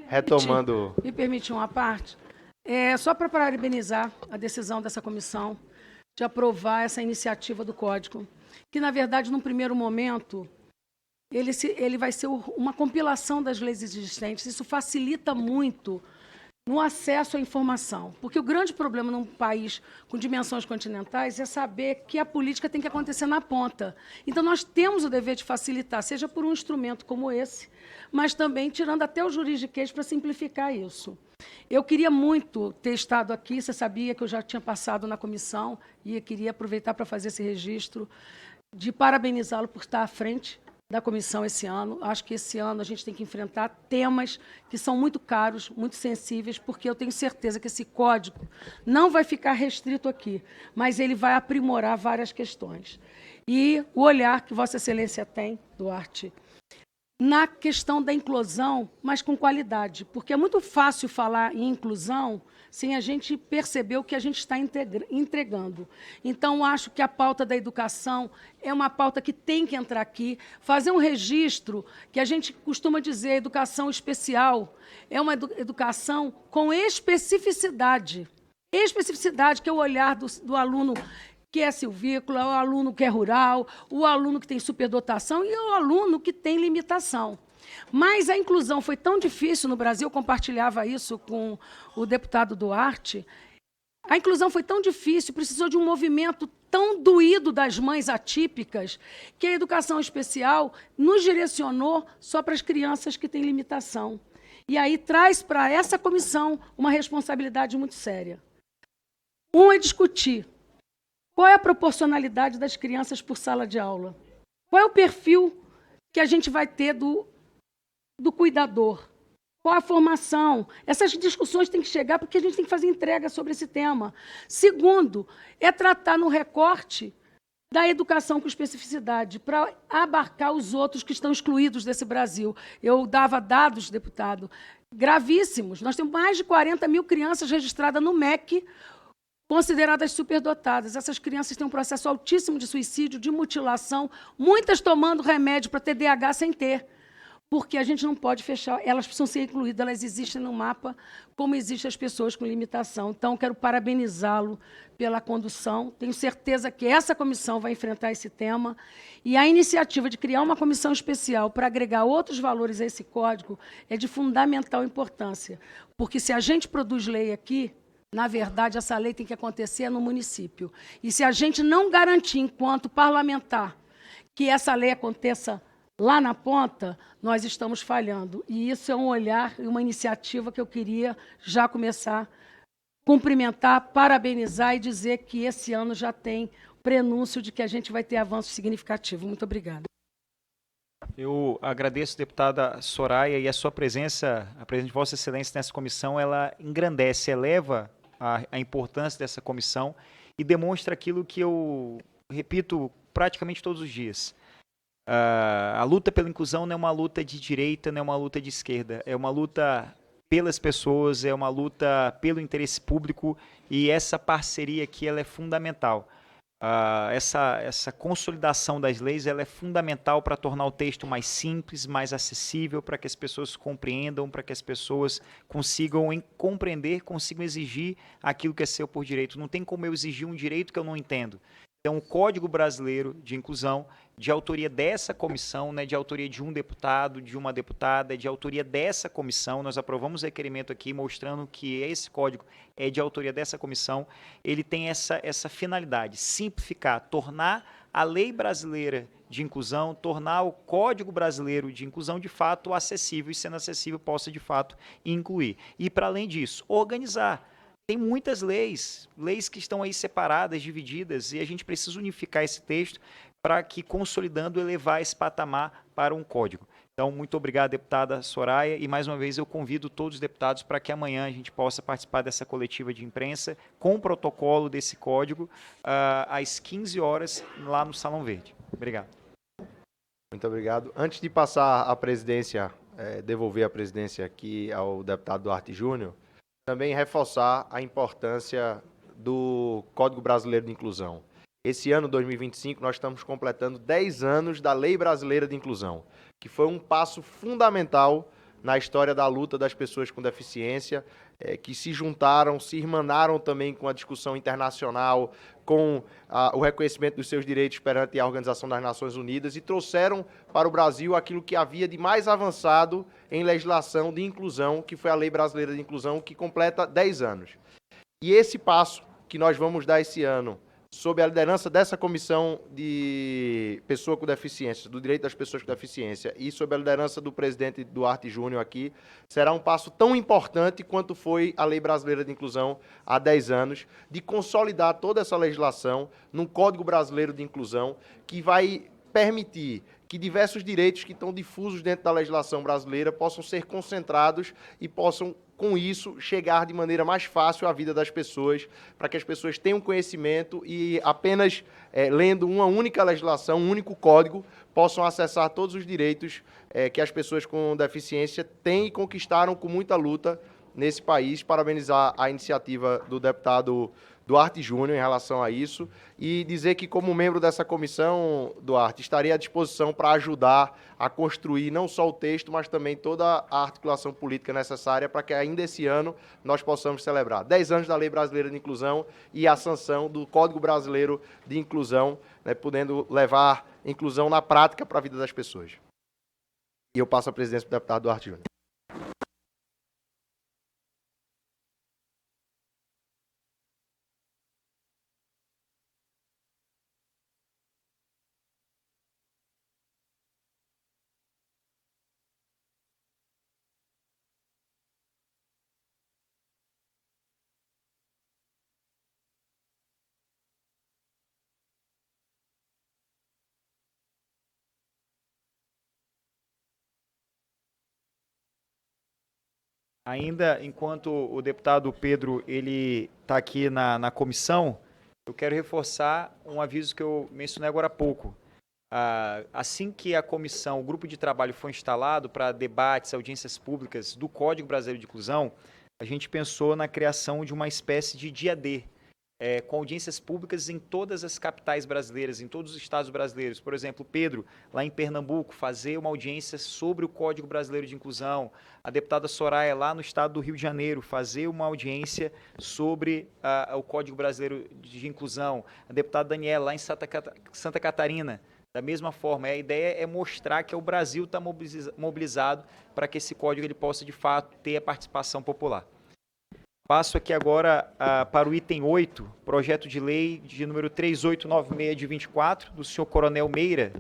Retomando.
Me permite uma parte? Só para parabenizar a decisão dessa comissão de aprovar essa iniciativa do Código, que, na verdade, num primeiro momento, ele vai ser uma compilação das leis existentes. Isso facilita muito no acesso à informação, porque o grande problema num país com dimensões continentais é saber que a política tem que acontecer na ponta. Então, nós temos o dever de facilitar, seja por um instrumento como esse, mas também tirando até o juridiquês para simplificar isso. Eu queria muito ter estado aqui, você sabia que eu já tinha passado na comissão e eu queria aproveitar para fazer esse registro, de parabenizá-lo por estar à frente da comissão esse ano. Acho que esse ano a gente tem que enfrentar temas que são muito caros, muito sensíveis, porque eu tenho certeza que esse código não vai ficar restrito aqui, mas ele vai aprimorar várias questões. E o olhar que Vossa Excelência tem, Duarte, na questão da inclusão, mas com qualidade, porque é muito fácil falar em inclusão sem a gente perceber o que a gente está entregando. Então, acho que a pauta da educação é uma pauta que tem que entrar aqui, fazer um registro, que a gente costuma dizer, educação especial, é uma educação com especificidade. Especificidade, que é o olhar do aluno que é silvícola, o aluno que é rural, o aluno que tem superdotação e o aluno que tem limitação. Mas a inclusão foi tão difícil no Brasil, eu compartilhava isso com o deputado Duarte, a inclusão foi tão difícil, precisou de um movimento tão doído das mães atípicas, que a educação especial nos direcionou só para as crianças que têm limitação. E aí traz para essa comissão uma responsabilidade muito séria. Um é discutir qual é a proporcionalidade das crianças por sala de aula, qual é o perfil que a gente vai ter do cuidador, qual a formação. Essas discussões têm que chegar porque a gente tem que fazer entrega sobre esse tema. Segundo, é tratar no recorte da educação com especificidade, para abarcar os outros que estão excluídos desse Brasil. Eu dava dados, deputado, gravíssimos. Nós temos mais de 40 mil crianças registradas no MEC, consideradas superdotadas. Essas crianças têm um processo altíssimo de suicídio, de mutilação, muitas tomando remédio para TDAH sem ter, porque a gente não pode fechar, elas precisam ser incluídas, elas existem no mapa, como existem as pessoas com limitação. Então, quero parabenizá-lo pela condução, tenho certeza que essa comissão vai enfrentar esse tema, e a iniciativa de criar uma comissão especial para agregar outros valores a esse código é de fundamental importância, porque se a gente produz lei aqui, na verdade, essa lei tem que acontecer no município. E se a gente não garantir, enquanto parlamentar, que essa lei aconteça lá na ponta, nós estamos falhando. E isso é um olhar e uma iniciativa que eu queria já começar a cumprimentar, parabenizar e dizer que esse ano já tem prenúncio de que a gente vai ter avanço significativo. Muito obrigada.
Eu agradeço, deputada Soraya, e a sua presença, a presença de Vossa Excelência nessa comissão, ela engrandece, eleva a importância dessa comissão e demonstra aquilo que eu repito praticamente todos os dias. A luta pela inclusão não é uma luta de direita, não é uma luta de esquerda, é uma luta pelas pessoas, é uma luta pelo interesse público, e essa parceria aqui ela é fundamental. Essa consolidação das leis ela é fundamental para tornar o texto mais simples, mais acessível, para que as pessoas compreendam, para que as pessoas consigam compreender, consigam exigir aquilo que é seu por direito. Não tem como eu exigir um direito que eu não entendo. Então, o Código Brasileiro de Inclusão, de autoria dessa comissão, né, de autoria de um deputado, de uma deputada, de autoria dessa comissão, nós aprovamos o requerimento aqui mostrando que esse código é de autoria dessa comissão, ele tem essa finalidade, simplificar, tornar a lei brasileira de inclusão, tornar o Código Brasileiro de Inclusão de fato acessível, e sendo acessível possa de fato incluir. E para além disso, organizar. Tem muitas leis que estão aí separadas, divididas, e a gente precisa unificar esse texto para que, consolidando, elevar esse patamar para um código. Então, muito obrigado, deputada Soraya, e mais uma vez eu convido todos os deputados para que amanhã a gente possa participar dessa coletiva de imprensa com o protocolo desse código às 15 horas lá no Salão Verde. Obrigado.
Muito obrigado. Antes de passar a presidência, devolver a presidência aqui ao deputado Duarte Júnior, também reforçar a importância do Código Brasileiro de Inclusão. Esse ano, 2025, nós estamos completando 10 anos da Lei Brasileira de Inclusão, que foi um passo fundamental na história da luta das pessoas com deficiência, que se juntaram, se irmanaram também com a discussão internacional, com o reconhecimento dos seus direitos perante a Organização das Nações Unidas e trouxeram para o Brasil aquilo que havia de mais avançado em legislação de inclusão, que foi a Lei Brasileira de Inclusão, que completa 10 anos. E esse passo que nós vamos dar esse ano, sob a liderança dessa comissão de pessoa com deficiência, do direito das pessoas com deficiência, e sob a liderança do presidente Duarte Júnior aqui, será um passo tão importante quanto foi a Lei Brasileira de Inclusão há 10 anos, de consolidar toda essa legislação num Código Brasileiro de Inclusão, que vai permitir que diversos direitos que estão difusos dentro da legislação brasileira possam ser concentrados e possam, com isso, chegar de maneira mais fácil à vida das pessoas, para que as pessoas tenham conhecimento e apenas lendo uma única legislação, um único código, possam acessar todos os direitos que as pessoas com deficiência têm e conquistaram com muita luta nesse país. Parabenizar a iniciativa do deputado Duarte Júnior em relação a isso e dizer que, como membro dessa comissão, Duarte, estaria à disposição para ajudar a construir não só o texto, mas também toda a articulação política necessária para que ainda esse ano nós possamos celebrar 10 anos da Lei Brasileira de Inclusão e a sanção do Código Brasileiro de Inclusão, né, podendo levar inclusão na prática para a vida das pessoas. E eu passo a presidência para o deputado Duarte Júnior.
Ainda enquanto o deputado Pedro ele está aqui na comissão, eu quero reforçar um aviso que eu mencionei agora há pouco. Assim que a comissão, o grupo de trabalho foi instalado para debates, audiências públicas do Código Brasileiro de Inclusão, a gente pensou na criação de uma espécie de dia D, com audiências públicas em todas as capitais brasileiras, em todos os estados brasileiros. Por exemplo, Pedro, lá em Pernambuco, fazer uma audiência sobre o Código Brasileiro de Inclusão. A deputada Soraya, lá no estado do Rio de Janeiro, fazer uma audiência sobre o Código Brasileiro de Inclusão. A deputada Daniela, lá em Santa Catarina, da mesma forma. A ideia é mostrar que o Brasil está mobilizado para que esse código ele possa, de fato, ter a participação popular. Passo aqui agora para o item 8, projeto de lei de número 3896 de 24, do senhor Coronel Meira,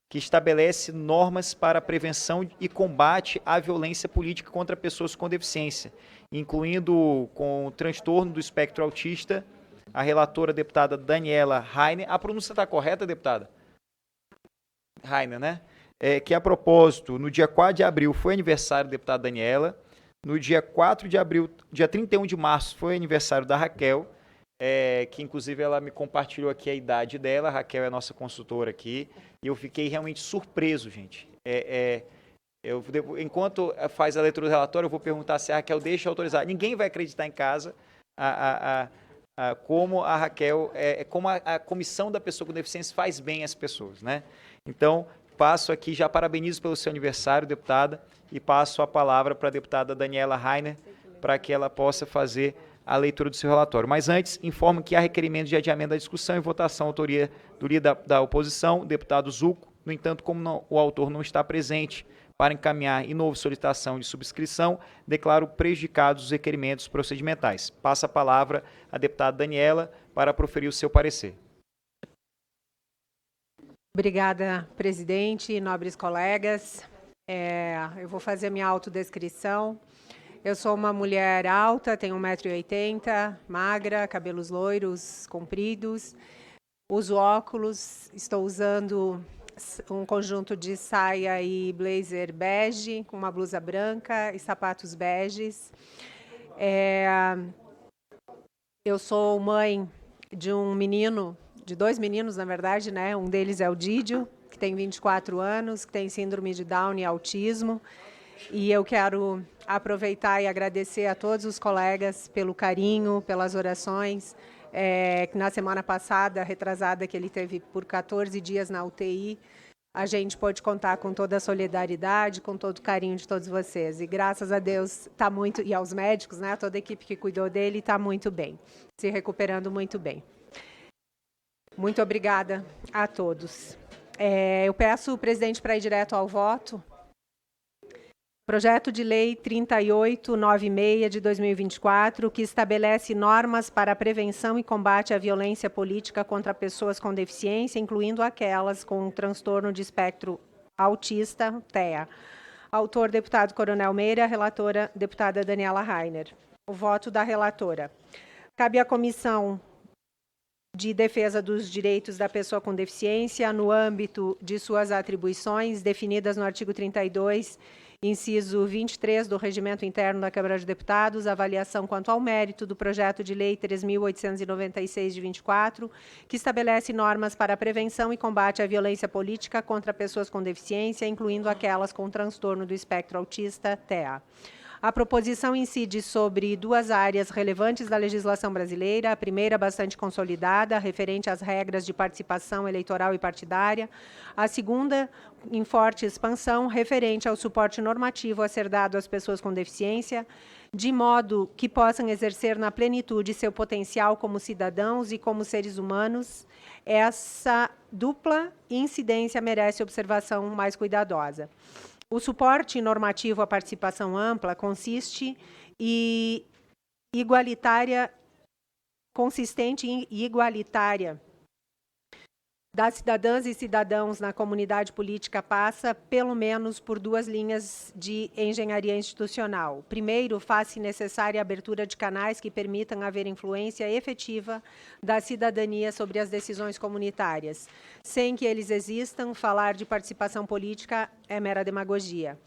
que estabelece normas para a prevenção e combate à violência política contra pessoas com deficiência, incluindo com o transtorno do espectro autista, a relatora deputada Daniela Rainer. A pronúncia está correta, deputada? Rainer, né? Que a propósito, no dia 4 de abril foi aniversário da deputada Daniela. No dia 4 de abril, dia 31 de março, foi aniversário da Raquel, que inclusive ela me compartilhou aqui a idade dela. A Raquel é nossa consultora aqui, e eu fiquei realmente surpreso, gente. Enquanto faz a leitura do relatório, eu vou perguntar se a Raquel deixa autorizar. Ninguém vai acreditar em casa como a Raquel, como a comissão da pessoa com deficiência faz bem às pessoas, né? Então, passo aqui, já parabenizo pelo seu aniversário, deputada, e passo a palavra para a deputada Daniela Rainer, para que ela possa fazer a leitura do seu relatório. Mas antes, informo que há requerimento de adiamento da discussão e votação, autoria do líder da oposição, deputado Zucco. No entanto, como o autor não está presente para encaminhar novo solicitação de subscrição, declaro prejudicados os requerimentos procedimentais. Passa a palavra à deputada Daniela para proferir o seu parecer.
Obrigada, presidente e nobres colegas. Eu vou fazer minha autodescrição. Eu sou uma mulher alta, tenho 1,80 m, magra, cabelos loiros, compridos, uso óculos, estou usando um conjunto de saia e blazer bege, com uma blusa branca e sapatos beges. Eu sou mãe de um menino, de 2 meninos, na verdade, né? Um deles é o Didio, que tem 24 anos, que tem síndrome de Down e autismo. E eu quero aproveitar e agradecer a todos os colegas pelo carinho, pelas orações, que na semana passada, retrasada, que ele teve por 14 dias na UTI, a gente pôde contar com toda a solidariedade, com todo o carinho de todos vocês. E graças a Deus está muito, e aos médicos, né, toda a equipe que cuidou dele está muito bem, se recuperando muito bem. Muito obrigada a todos. Eu peço o presidente para ir direto ao voto. Projeto de Lei 3896 de 2024, que estabelece normas para a prevenção e combate à violência política contra pessoas com deficiência, incluindo aquelas com transtorno de espectro autista, TEA. Autor, deputado Coronel Meira, relatora, deputada Daniela Rainer. O voto da relatora. Cabe à Comissão de Defesa dos Direitos da Pessoa com Deficiência, no âmbito de suas atribuições, definidas no artigo 32, inciso 23 do Regimento Interno da Câmara de Deputados, avaliação quanto ao mérito do projeto de lei 3.896 de 24, que estabelece normas para a prevenção e combate à violência política contra pessoas com deficiência, incluindo aquelas com transtorno do espectro autista, TEA. A proposição incide sobre duas áreas relevantes da legislação brasileira. A primeira, bastante consolidada, referente às regras de participação eleitoral e partidária. A segunda, em forte expansão, referente ao suporte normativo a ser dado às pessoas com deficiência, de modo que possam exercer na plenitude seu potencial como cidadãos e como seres humanos. Essa dupla incidência merece observação mais cuidadosa. O suporte normativo à participação ampla consistente e igualitária das cidadãs e cidadãos na comunidade política passa, pelo menos, por duas linhas de engenharia institucional. Primeiro, faz-se necessária a abertura de canais que permitam haver influência efetiva da cidadania sobre as decisões comunitárias. Sem que eles existam, falar de participação política é mera demagogia.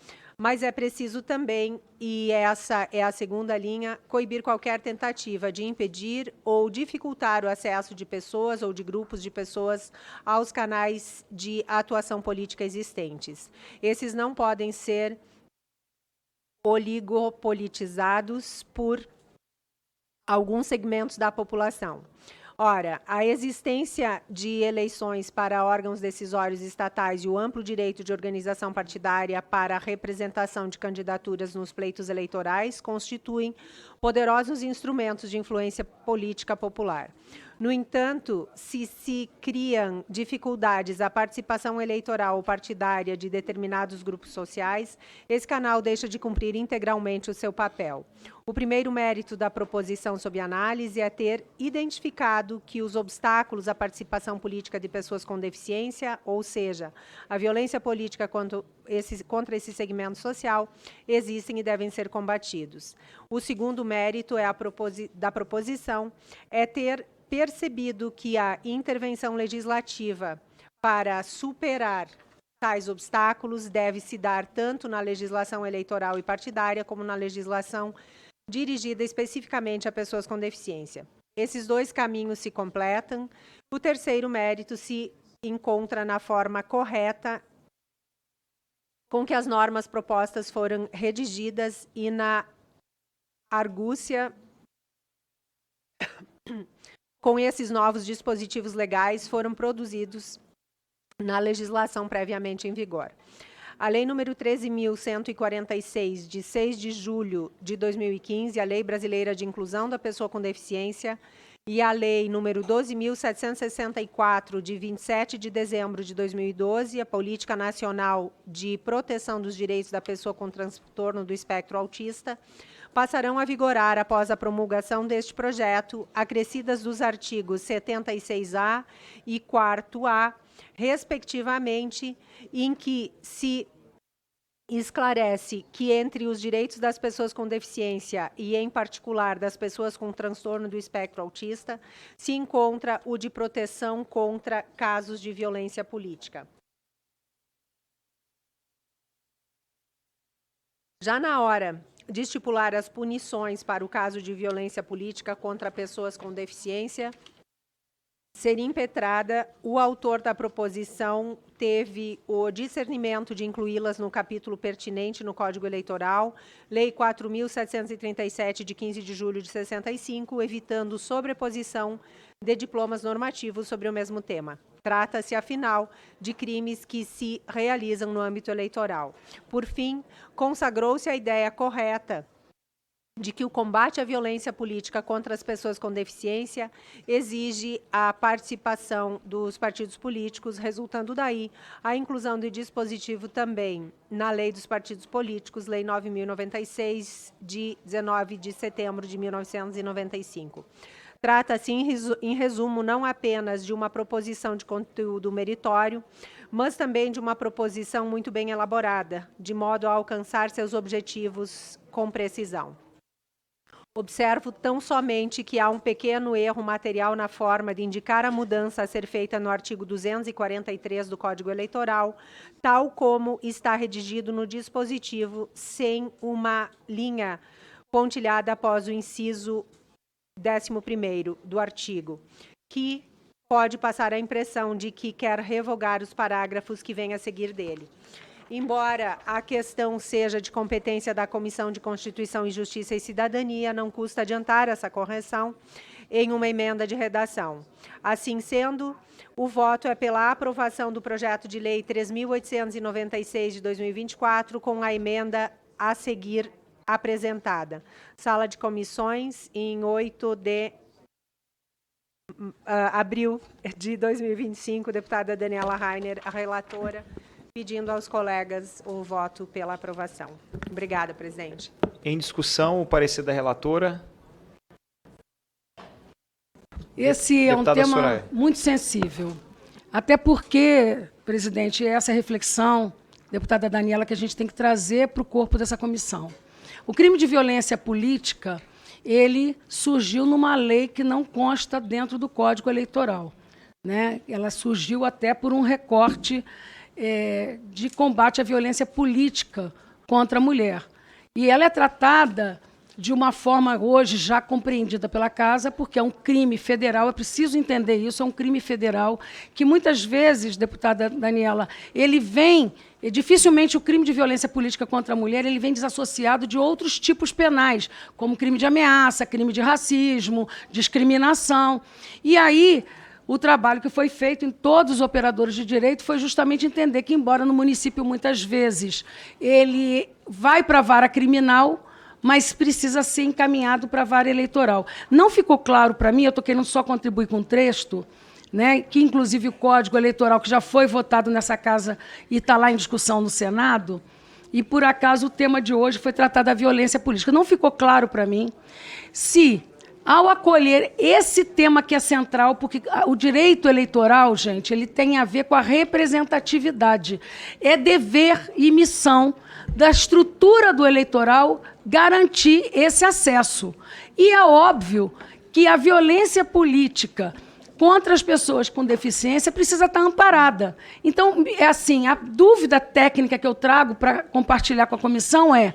Mas é preciso também, e essa é a segunda linha, coibir qualquer tentativa de impedir ou dificultar o acesso de pessoas ou de grupos de pessoas aos canais de atuação política existentes. Esses não podem ser oligopolitizados por alguns segmentos da população. Ora, a existência de eleições para órgãos decisórios estatais e o amplo direito de organização partidária para a representação de candidaturas nos pleitos eleitorais constituem poderosos instrumentos de influência política popular. No entanto, se criam dificuldades à participação eleitoral ou partidária de determinados grupos sociais, esse canal deixa de cumprir integralmente o seu papel. O primeiro mérito da proposição sob análise é ter identificado que os obstáculos à participação política de pessoas com deficiência, ou seja, a violência política contra esse segmento social, existem e devem ser combatidos. O segundo mérito da proposição é ter percebido que a intervenção legislativa para superar tais obstáculos deve se dar tanto na legislação eleitoral e partidária como na legislação dirigida especificamente a pessoas com deficiência. Esses dois caminhos se completam. O terceiro mérito se encontra na forma correta com que as normas propostas foram redigidas e na argúcia com esses novos dispositivos legais foram produzidos na legislação previamente em vigor. A Lei nº 13.146, de 6 de julho de 2015, a Lei Brasileira de Inclusão da Pessoa com Deficiência, e a Lei nº 12.764, de 27 de dezembro de 2012, a Política Nacional de Proteção dos Direitos da Pessoa com Transtorno do Espectro Autista, passarão a vigorar após a promulgação deste projeto, acrescidas dos artigos 76A e 4º-A, respectivamente, em que se esclarece que entre os direitos das pessoas com deficiência e, em particular, das pessoas com transtorno do espectro autista, se encontra o de proteção contra casos de violência política. Já na hora de estipular as punições para o caso de violência política contra pessoas com deficiência, ser impetrada, o autor da proposição teve o discernimento de incluí-las no capítulo pertinente no Código Eleitoral, Lei 4.737, de 15 de julho de 65, evitando sobreposição de diplomas normativos sobre o mesmo tema. Trata-se, afinal, de crimes que se realizam no âmbito eleitoral. Por fim, consagrou-se a ideia correta de que o combate à violência política contra as pessoas com deficiência exige a participação dos partidos políticos, resultando daí a inclusão do dispositivo também na Lei dos Partidos Políticos, Lei 9.096, de 19 de setembro de 1995. Trata-se, em resumo, não apenas de uma proposição de conteúdo meritório, mas também de uma proposição muito bem elaborada, de modo a alcançar seus objetivos com precisão. Observo tão somente que há um pequeno erro material na forma de indicar a mudança a ser feita no artigo 243 do Código Eleitoral, tal como está redigido no dispositivo, sem uma linha pontilhada após o inciso 11º do artigo, que pode passar a impressão de que quer revogar os parágrafos que vêm a seguir dele. Embora a questão seja de competência da Comissão de Constituição e Justiça e Cidadania, não custa adiantar essa correção em uma emenda de redação. Assim sendo, o voto é pela aprovação do projeto de lei 3.896 de 2024, com a emenda a seguir apresentada. Sala de comissões, em 8 de abril de 2025, deputada Daniela Rainer, a relatora, pedindo aos colegas o voto pela aprovação. Obrigada, presidente.
Em discussão, o parecer da relatora.
Esse é um
Deputada
tema
Soraya.
muito sensível. Até porque, presidente, essa reflexão, deputada Daniela, que a gente tem que trazer para o corpo dessa comissão. O crime de violência política, ele surgiu numa lei que não consta dentro do Código Eleitoral, né? Ela surgiu até por um recorte de combate à violência política contra a mulher. E ela é tratada de uma forma hoje já compreendida pela Casa, porque é um crime federal, é preciso entender isso, é um crime federal, que muitas vezes, deputada Daniela, ele vem, dificilmente o crime de violência política contra a mulher, ele vem desassociado de outros tipos penais, como crime de ameaça, crime de racismo, discriminação. E aí, o trabalho que foi feito em todos os operadores de direito foi justamente entender que, embora no município, muitas vezes, ele vai para a vara criminal, mas precisa ser encaminhado para a vara eleitoral. Não ficou claro para mim, eu estou querendo só contribuir com um texto, né, que, inclusive, o Código Eleitoral, que já foi votado nessa Casa e está lá em discussão no Senado, e, por acaso, o tema de hoje foi tratar da violência política. Não ficou claro para mim se, ao acolher esse tema que é central, porque o direito eleitoral, gente, ele tem a ver com a representatividade. É dever e missão da estrutura do eleitoral garantir esse acesso. E é óbvio que a violência política contra as pessoas com deficiência precisa estar amparada. Então, é assim, a dúvida técnica que eu trago para compartilhar com a comissão é: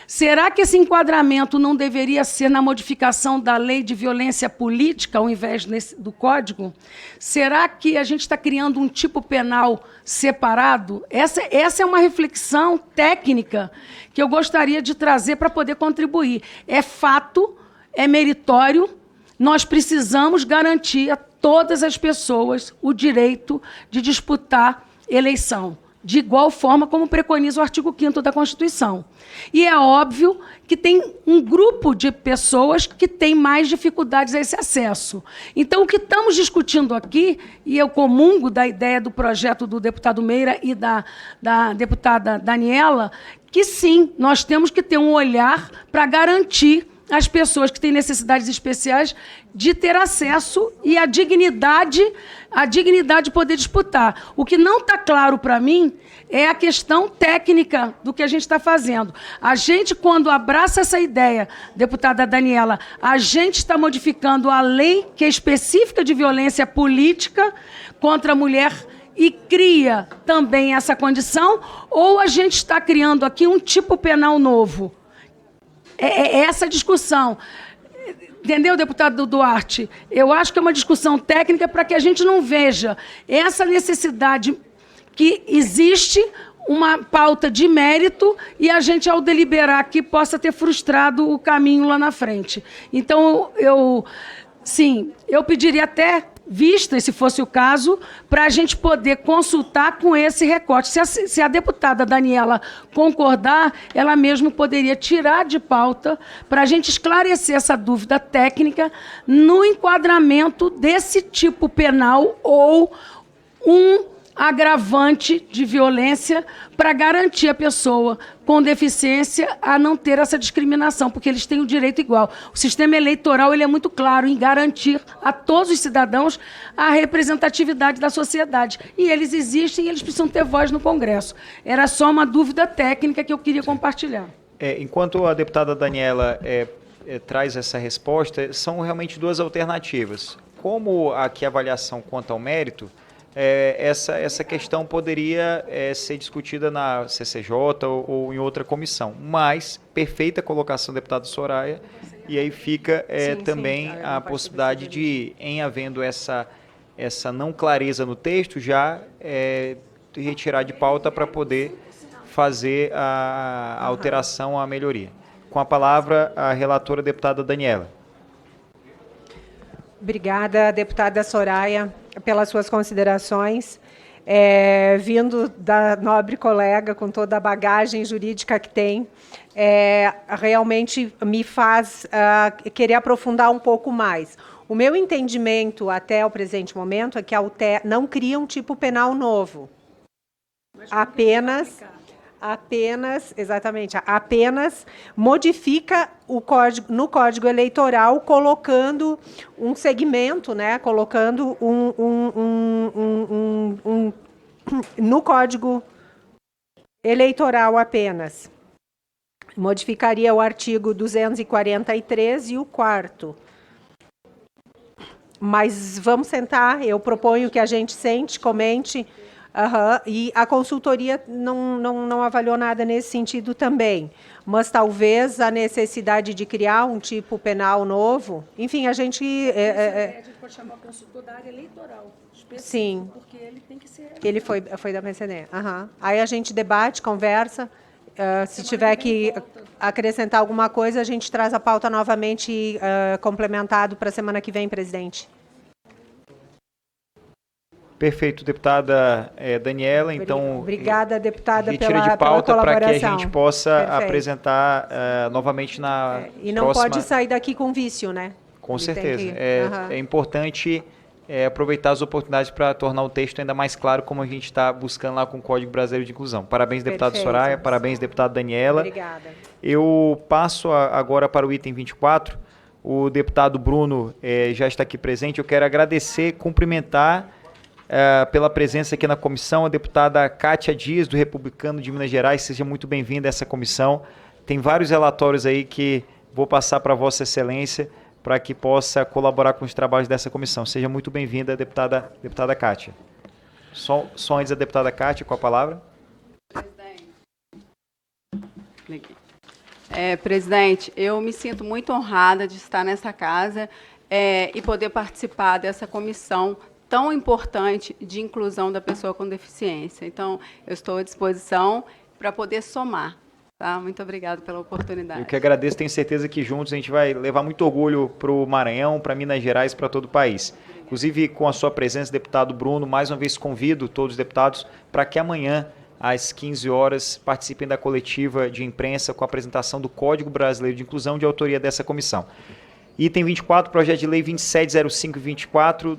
será que esse enquadramento não deveria ser na modificação da lei de violência política, ao invés do Código? Será que a gente está criando um tipo penal separado? Essa é uma reflexão técnica que eu gostaria de trazer para poder contribuir. É fato, é meritório, nós precisamos garantir a todas as pessoas o direito de disputar eleição, de igual forma como preconiza o artigo 5º da Constituição. E é óbvio que tem um grupo de pessoas que tem mais dificuldades a esse acesso. Então, o que estamos discutindo aqui, e eu comungo da ideia do projeto do deputado Meira e da deputada Daniela, que sim, nós temos que ter um olhar para garantir às pessoas que têm necessidades especiais de ter acesso e a dignidade de poder disputar. O que não está claro para mim é a questão técnica do que a gente está fazendo. A gente, quando abraça essa ideia, deputada Daniela, a gente está modificando a lei que é específica de violência política contra a mulher e cria também essa condição, ou a gente está criando aqui um tipo penal novo? É essa discussão. Entendeu, deputado Duarte? Eu acho que é uma discussão técnica para que a gente não veja essa necessidade que existe uma pauta de mérito e a gente, ao deliberar aqui, possa ter frustrado o caminho lá na frente. Então, eu pediria até vista, se fosse o caso, para a gente poder consultar com esse recorte. Se a deputada Daniela concordar, ela mesma poderia tirar de pauta para a gente esclarecer essa dúvida técnica no enquadramento desse tipo penal ou um agravante de violência para garantir a pessoa com deficiência a não ter essa discriminação, porque eles têm o direito igual. O sistema eleitoral ele é muito claro em garantir a todos os cidadãos a representatividade da sociedade. E eles existem e eles precisam ter voz no Congresso. Era só uma dúvida técnica que eu queria compartilhar.
Enquanto a deputada Daniela traz essa resposta, são realmente duas alternativas. Como aqui a avaliação quanto ao mérito, essa questão poderia ser discutida na CCJ ou em outra comissão. Mas, perfeita colocação, deputada Soraya, e aí fica também a possibilidade de, em havendo essa não clareza no texto, já retirar de pauta para poder fazer a alteração, a melhoria. Com a palavra, a relatora, deputada Daniela.
Obrigada, deputada Soraya, pelas suas considerações. Vindo da nobre colega, com toda a bagagem jurídica que tem, realmente me faz querer aprofundar um pouco mais. O meu entendimento, até o presente momento, é que a UTE não cria um tipo penal novo. Apenas modifica o código, no Código Eleitoral, colocando um segmento, né, colocando no Código Eleitoral apenas. Modificaria o artigo 243 e o 4º. Mas vamos sentar, eu proponho que a gente sente, comente. E a consultoria não avaliou nada nesse sentido também. Mas talvez a necessidade de criar um tipo penal novo, enfim, a gente...
A gente pode chamar o consultor da área eleitoral.
Sim.
Porque ele tem que ser...
Ele foi da PCD. Aí a gente debate, conversa. Se tiver que acrescentar alguma coisa, a gente traz a pauta novamente complementado para a semana que vem, presidente.
Perfeito, deputada Daniela. Então,
obrigada, deputada,
retira de pauta para que a gente possa apresentar novamente na
E não
próxima...
pode sair daqui com vício, né?
Com certeza. É importante aproveitar as oportunidades para tornar o texto ainda mais claro, como a gente está buscando lá com o Código Brasileiro de Inclusão. Parabéns, deputada Soraya. Parabéns, deputada Daniela.
Obrigada.
Eu passo agora para o item 24. O deputado Bruno já está aqui presente. Eu quero agradecer, cumprimentar pela presença aqui na comissão, a deputada Kátia Dias, do Republicano de Minas Gerais. Seja muito bem-vinda a essa comissão. Tem vários relatórios aí que vou passar para Vossa Excelência para que possa colaborar com os trabalhos dessa comissão. Seja muito bem-vinda, deputada Kátia. Só antes da deputada Kátia, com a palavra.
Presidente, eu me sinto muito honrada de estar nessa casa e poder participar dessa comissão tão importante de inclusão da pessoa com deficiência. Então, eu estou à disposição para poder somar. Tá? Muito obrigada pela oportunidade.
Eu que agradeço, tenho certeza que juntos a gente vai levar muito orgulho para o Maranhão, para Minas Gerais, para todo o país. Inclusive, com a sua presença, deputado Bruno, mais uma vez convido todos os deputados para que amanhã, às 15 horas, participem da coletiva de imprensa com a apresentação do Código Brasileiro de Inclusão, de autoria dessa comissão. Item 24, projeto de lei 270524,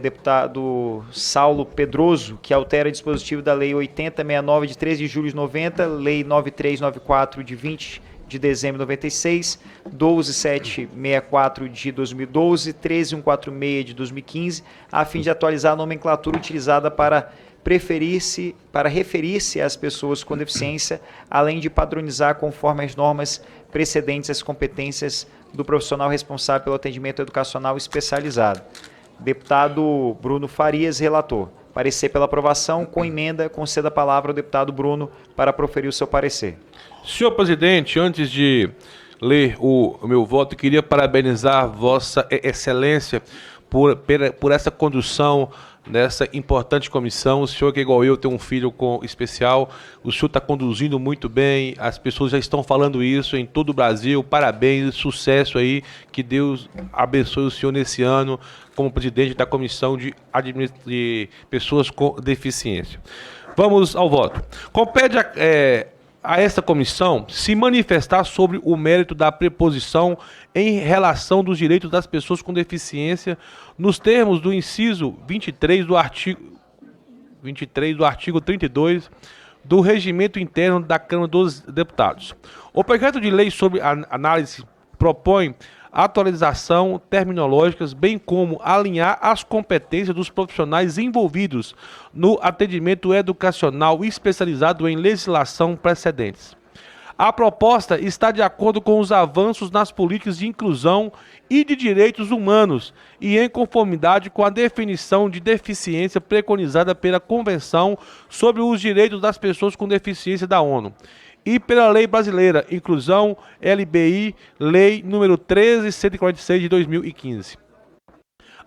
deputado Saulo Pedroso, que altera dispositivo da lei 8069 de 13 de julho de 90, lei 9394 de 20 de dezembro de 96, 12764 de 2012, 13146 de 2015, a fim de atualizar a nomenclatura utilizada para referir-se às pessoas com deficiência, além de padronizar conforme as normas precedentes as competências do profissional responsável pelo atendimento educacional especializado. Deputado Bruno Farias, relator. Parecer pela aprovação, com emenda, conceda a palavra ao deputado Bruno para proferir o seu parecer.
Senhor presidente, antes de ler o meu voto. Queria parabenizar Vossa Excelência por essa condução nessa importante comissão. O senhor, que igual eu, tem um filho especial, o senhor está conduzindo muito bem, as pessoas já estão falando isso em todo o Brasil. Parabéns, sucesso aí, que Deus abençoe o senhor nesse ano como presidente da Comissão de Pessoas com Deficiência. Vamos ao voto. Compete a esta comissão se manifestar sobre o mérito da preposição em relação dos direitos das pessoas com deficiência nos termos do inciso 23 do artigo 32 do Regimento Interno da Câmara dos Deputados. O projeto de lei sobre análise propõe atualização terminológicas, bem como alinhar as competências dos profissionais envolvidos no atendimento educacional especializado em legislação precedentes. A proposta está de acordo com os avanços nas políticas de inclusão e de direitos humanos e em conformidade com a definição de deficiência preconizada pela Convenção sobre os Direitos das Pessoas com Deficiência da ONU e pela Lei Brasileira, Inclusão, LBI, Lei número 13.146 de 2015.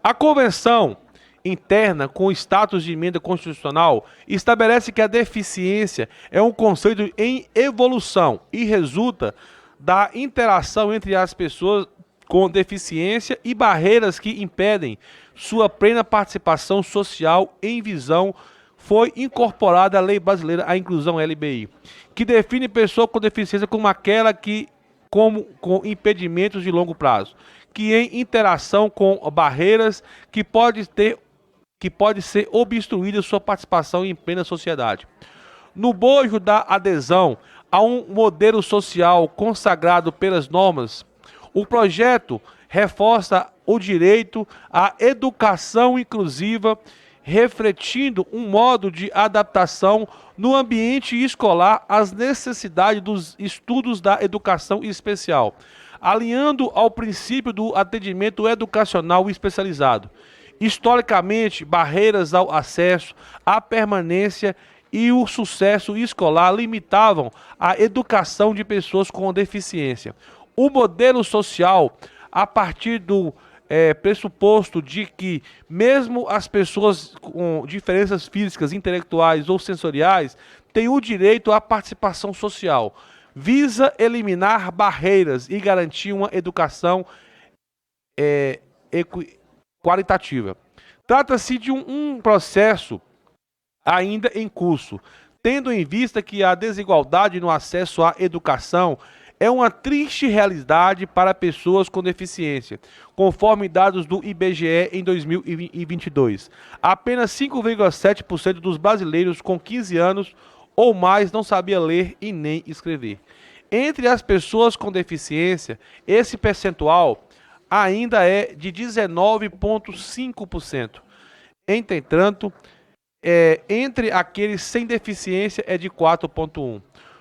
A Convenção Interna com status de emenda constitucional estabelece que a deficiência é um conceito em evolução e resulta da interação entre as pessoas com deficiência e barreiras que impedem sua plena participação social em visão. Foi incorporada a Lei Brasileira à Inclusão, LBI, que define pessoa com deficiência como aquela com impedimentos de longo prazo, que em interação com barreiras que pode ser obstruída sua participação em plena sociedade. No bojo da adesão a um modelo social consagrado pelas normas, o projeto reforça o direito à educação inclusiva, refletindo um modo de adaptação no ambiente escolar às necessidades dos estudos da educação especial, alinhando ao princípio do atendimento educacional especializado. Historicamente, barreiras ao acesso, à permanência e o sucesso escolar limitavam a educação de pessoas com deficiência. O modelo social, a partir do pressuposto de que mesmo as pessoas com diferenças físicas, intelectuais ou sensoriais têm o direito à participação social, visa eliminar barreiras e garantir uma educação qualitativa. Trata-se de um processo ainda em curso, tendo em vista que a desigualdade no acesso à educação é uma triste realidade para pessoas com deficiência, conforme dados do IBGE em 2022. Apenas 5,7% dos brasileiros com 15 anos ou mais não sabia ler e nem escrever. Entre as pessoas com deficiência, esse percentual ainda é de 19,5%. Entretanto, entre aqueles sem deficiência é de 4,1%.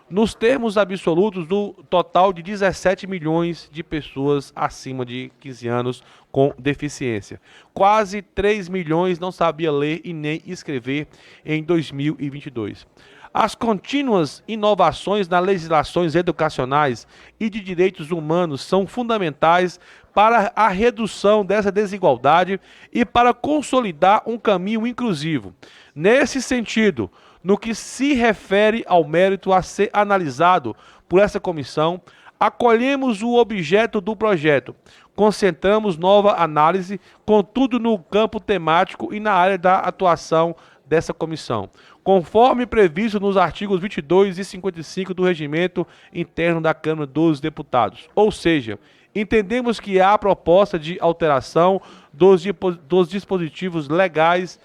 Nos termos absolutos do total de 17 milhões de pessoas acima de 15 anos com deficiência. Quase 3 milhões não sabia ler e nem escrever em 2022. As contínuas inovações nas legislações educacionais e de direitos humanos são fundamentais para a redução dessa desigualdade e para consolidar um caminho inclusivo. Nesse sentido, no que se refere ao mérito a ser analisado por essa comissão, acolhemos o objeto do projeto, concentramos nova análise, contudo no campo temático e na área da atuação dessa comissão, conforme previsto nos artigos 22 e 55 do Regimento Interno da Câmara dos Deputados. Ou seja, entendemos que a proposta de alteração dos dispositivos legais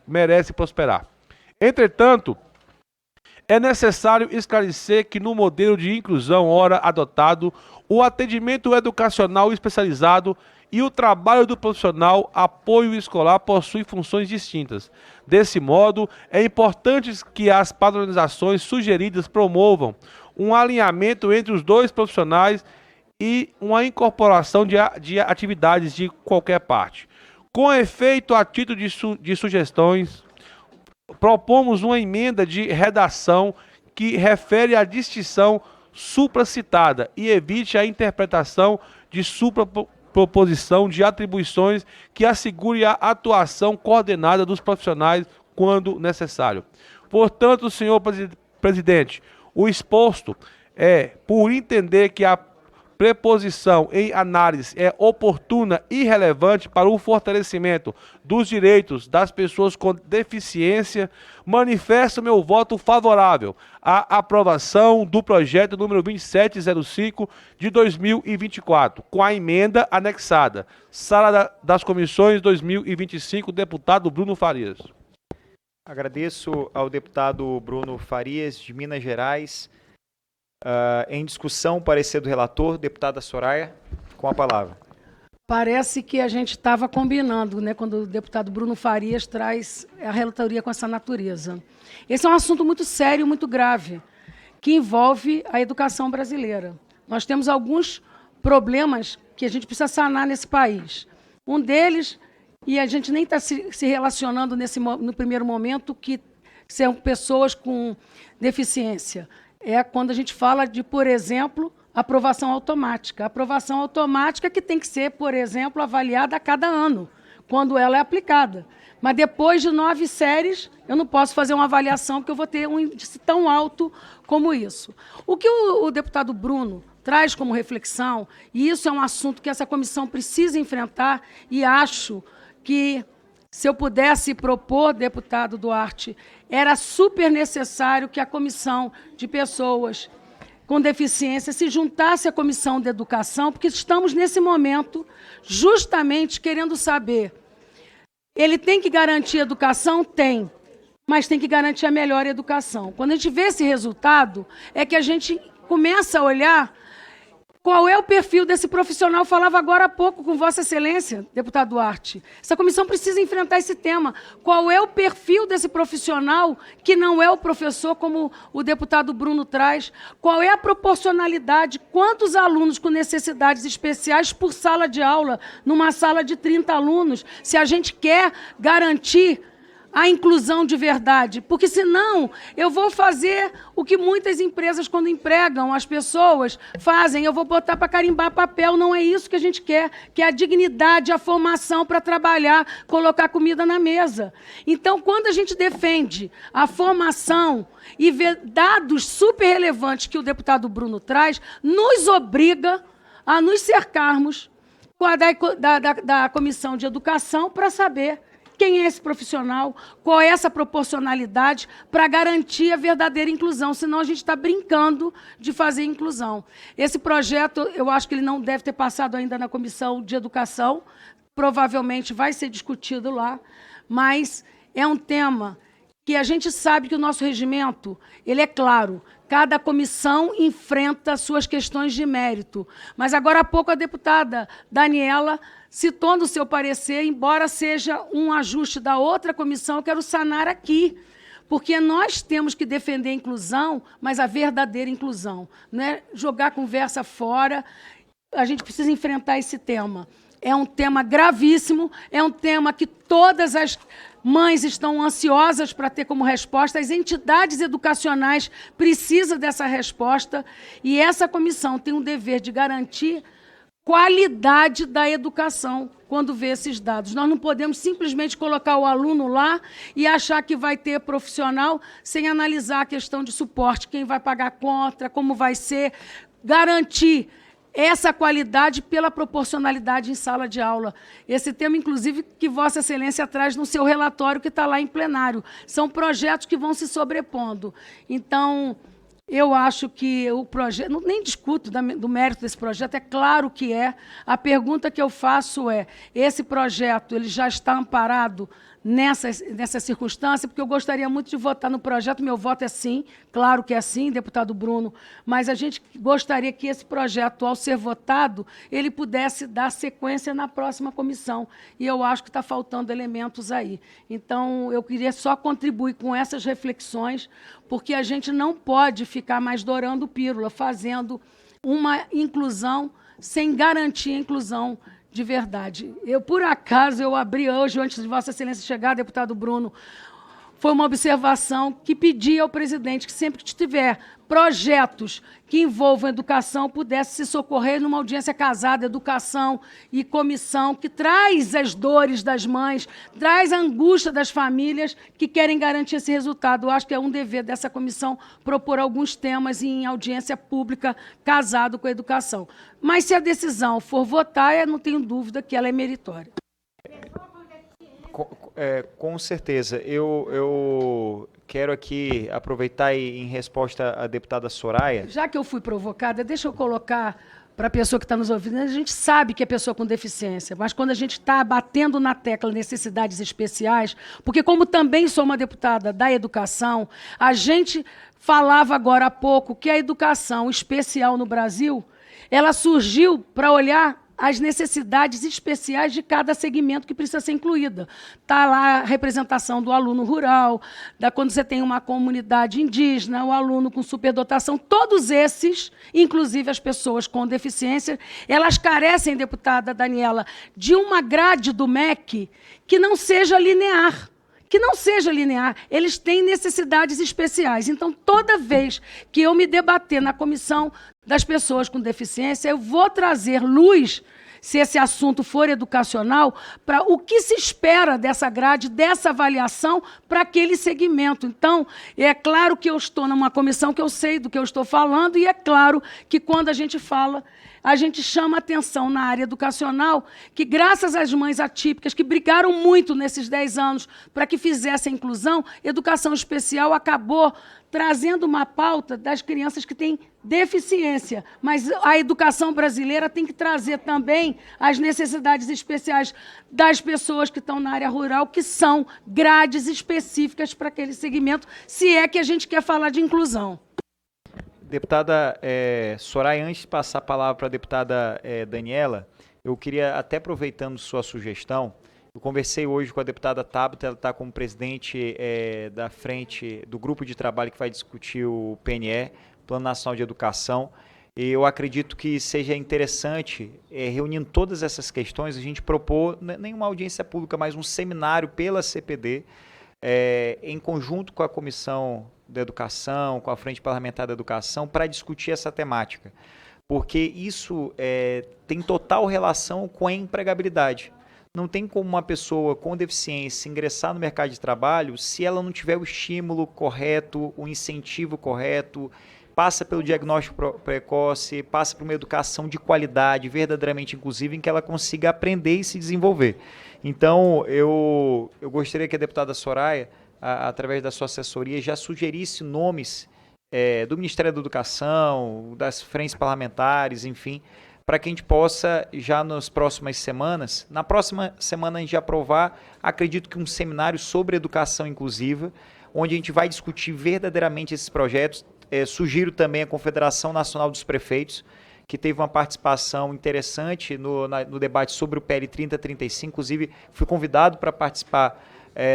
merece prosperar. Entretanto, é necessário esclarecer que no modelo de inclusão ora adotado, o atendimento educacional especializado e o trabalho do profissional apoio escolar possuem funções distintas. Desse modo, é importante que as padronizações sugeridas promovam um alinhamento entre os dois profissionais e uma incorporação de atividades de qualquer parte. Com efeito, a título de sugestões, propomos uma emenda de redação que refere à distinção supracitada e evite a interpretação de supraproposição de atribuições que assegure a atuação coordenada dos profissionais quando necessário. Portanto, senhor presidente, o exposto é por entender que a preposição em análise é oportuna e relevante para o fortalecimento dos direitos das pessoas com deficiência, manifesto meu voto favorável à aprovação do projeto número 2705 de 2024, com a emenda anexada. Sala das Comissões 2025, deputado Bruno Farias.
Agradeço ao deputado Bruno Farias, de Minas Gerais. Em discussão, parecer do relator, deputada Soraya, com a palavra.
Parece que a gente estava combinando, né, quando o deputado Bruno Farias traz a relatoria com essa natureza. Esse é um assunto muito sério, muito grave, que envolve a educação brasileira. Nós temos alguns problemas que a gente precisa sanar nesse país. Um deles, e a gente nem está se relacionando no primeiro momento, que são pessoas com deficiência. É quando a gente fala de, por exemplo, aprovação automática. A aprovação automática que tem que ser, por exemplo, avaliada a cada ano, quando ela é aplicada. Mas depois de 9 séries, eu não posso fazer uma avaliação, porque eu vou ter um índice tão alto como isso. O que o deputado Bruno traz como reflexão, e isso é um assunto que essa comissão precisa enfrentar, e acho que, se eu pudesse propor, deputado Duarte, era super necessário que a comissão de pessoas com deficiência se juntasse à comissão de educação, porque estamos, nesse momento, justamente querendo saber. Ele tem que garantir a educação? Tem, mas tem que garantir a melhor educação. Quando a gente vê esse resultado, é que a gente começa a olhar qual é o perfil desse profissional. Eu falava agora há pouco com Vossa Excelência, deputado Duarte. Essa comissão precisa enfrentar esse tema. Qual é o perfil desse profissional que não é o professor, como o deputado Bruno traz? Qual é a proporcionalidade? Quantos alunos com necessidades especiais por sala de aula, numa sala de 30 alunos, se a gente quer garantir a inclusão de verdade? Porque, senão, eu vou fazer o que muitas empresas, quando empregam as pessoas, fazem. Eu vou botar para carimbar papel. Não é isso que a gente quer, que é a dignidade, a formação para trabalhar, colocar comida na mesa. Então, quando a gente defende a formação e vê dados super relevantes que o deputado Bruno traz, nos obriga a nos cercarmos com a da Comissão de Educação para saber quem é esse profissional, qual é essa proporcionalidade para garantir a verdadeira inclusão, senão a gente está brincando de fazer inclusão. Esse projeto, eu acho que ele não deve ter passado ainda na Comissão de Educação, provavelmente vai ser discutido lá, mas é um tema que a gente sabe que o nosso regimento, ele é claro, cada comissão enfrenta suas questões de mérito. Mas agora há pouco a deputada Daniela citou no seu parecer, embora seja um ajuste da outra comissão, eu quero sanar aqui, porque nós temos que defender a inclusão, mas a verdadeira inclusão, não é jogar a conversa fora. A gente precisa enfrentar esse tema. É um tema gravíssimo, é um tema que todas as mães estão ansiosas para ter como resposta, as entidades educacionais precisam dessa resposta, e essa comissão tem um dever de garantir qualidade da educação quando vê esses dados. Nós não podemos simplesmente colocar o aluno lá e achar que vai ter profissional sem analisar a questão de suporte, quem vai pagar a conta, como vai ser, garantir essa qualidade pela proporcionalidade em sala de aula. Esse tema, inclusive, que Vossa Excelência traz no seu relatório, que está lá em plenário. São projetos que vão se sobrepondo. Então, eu acho que o projeto... Nem discuto do mérito desse projeto, é claro que é. A pergunta que eu faço é, esse projeto ele já está amparado nessa circunstância, porque eu gostaria muito de votar no projeto, meu voto é sim, claro que é sim, deputado Bruno, mas a gente gostaria que esse projeto, ao ser votado, ele pudesse dar sequência na próxima comissão, e eu acho que está faltando elementos aí. Então, eu queria só contribuir com essas reflexões, porque a gente não pode ficar mais dourando pílula, fazendo uma inclusão sem garantir a inclusão de verdade. Por acaso, eu abri hoje, antes de Vossa Excelência chegar, deputado Bruno, foi uma observação que pedi ao presidente que sempre que tiver projetos que envolvam educação, pudesse se socorrer numa audiência casada, educação e comissão, que traz as dores das mães, traz a angústia das famílias que querem garantir esse resultado. Eu acho que é um dever dessa comissão propor alguns temas em audiência pública casado com a educação. Mas se a decisão for votar, eu não tenho dúvida que ela é meritória.
Com certeza. Eu quero aqui aproveitar em resposta à deputada Soraya.
Já que eu fui provocada, deixa eu colocar para a pessoa que está nos ouvindo. A gente sabe que é pessoa com deficiência, mas quando a gente está batendo na tecla necessidades especiais, porque como também sou uma deputada da educação, a gente falava agora há pouco que a educação especial no Brasil, ela surgiu para olhar as necessidades especiais de cada segmento que precisa ser incluída. Está lá a representação do aluno rural, quando você tem uma comunidade indígena, o aluno com superdotação, todos esses, inclusive as pessoas com deficiência, elas carecem, deputada Daniela, de uma grade do MEC que não seja linear. Eles têm necessidades especiais. Então, toda vez que eu me debater na comissão das pessoas com deficiência, eu vou trazer luz, se esse assunto for educacional, para o que se espera dessa grade, dessa avaliação para aquele segmento. Então, é claro que eu estou numa comissão que eu sei do que eu estou falando, e é claro que quando a gente fala, a gente chama atenção na área educacional, que graças às mães atípicas, que brigaram muito nesses 10 anos para que fizesse a inclusão, educação especial acabou trazendo uma pauta das crianças que têm deficiência. Mas a educação brasileira tem que trazer também as necessidades especiais das pessoas que estão na área rural, que são grades específicas para aquele segmento, se é que a gente quer falar de inclusão.
Deputada Soraya, antes de passar a palavra para a deputada Daniela, eu queria, até aproveitando sua sugestão, eu conversei hoje com a deputada Tabata, ela está como presidente da frente do grupo de trabalho que vai discutir o PNE, Plano Nacional de Educação, e eu acredito que seja interessante, reunindo todas essas questões, a gente propor, nem uma audiência pública, mas um seminário pela CPD, em conjunto com a Comissão da Educação, com a Frente Parlamentar da Educação, para discutir essa temática. Porque isso tem total relação com a empregabilidade. Não tem como uma pessoa com deficiência ingressar no mercado de trabalho se ela não tiver o estímulo correto, o incentivo correto, passa pelo diagnóstico precoce, passa por uma educação de qualidade, verdadeiramente inclusiva, em que ela consiga aprender e se desenvolver. Então, eu gostaria que a deputada Soraya, através da sua assessoria, já sugerisse nomes do Ministério da Educação, das frentes parlamentares, enfim, para que a gente possa, já nas próximas semanas, na próxima semana a gente aprovar, acredito que um seminário sobre educação inclusiva, onde a gente vai discutir verdadeiramente esses projetos. Sugiro também a Confederação Nacional dos Prefeitos, que teve uma participação interessante no debate sobre o PL 3035, inclusive fui convidado para participar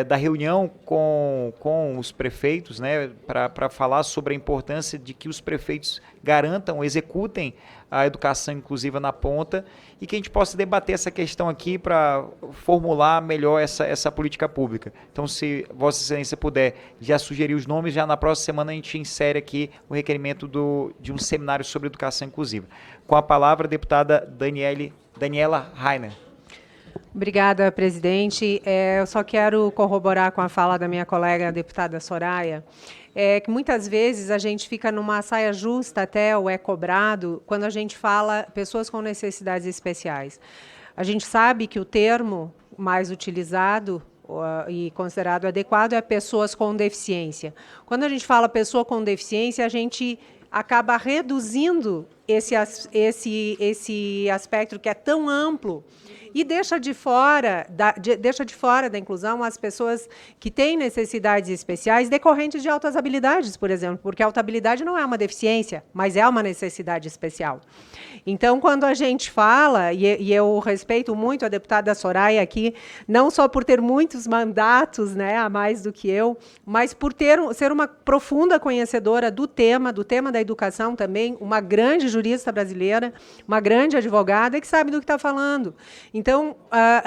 da reunião com os prefeitos, né, para falar sobre a importância de que os prefeitos garantam, executem a educação inclusiva na ponta e que a gente possa debater essa questão aqui para formular melhor essa política pública. Então, se Vossa Excelência puder já sugerir os nomes, já na próxima semana a gente insere aqui o requerimento de um seminário sobre educação inclusiva. Com a palavra, a deputada Daniela Rainer.
Obrigada, presidente. Eu só quero corroborar com a fala da minha colega, a deputada Soraya, que muitas vezes a gente fica numa saia justa até, ou é cobrado, quando a gente fala pessoas com necessidades especiais. A gente sabe que o termo mais utilizado e considerado adequado é pessoas com deficiência. Quando a gente fala pessoa com deficiência, a gente acaba reduzindo esse aspecto que é tão amplo e deixa de fora da inclusão as pessoas que têm necessidades especiais decorrentes de altas habilidades, por exemplo, porque a alta habilidade não é uma deficiência, mas é uma necessidade especial. Então, quando a gente fala, e eu respeito muito a deputada Soraya aqui, não só por ter muitos mandatos, né, a mais do que eu, mas por ser uma profunda conhecedora do tema da educação também, uma grande jurista brasileira, uma grande advogada que sabe do que está falando. Então, Então,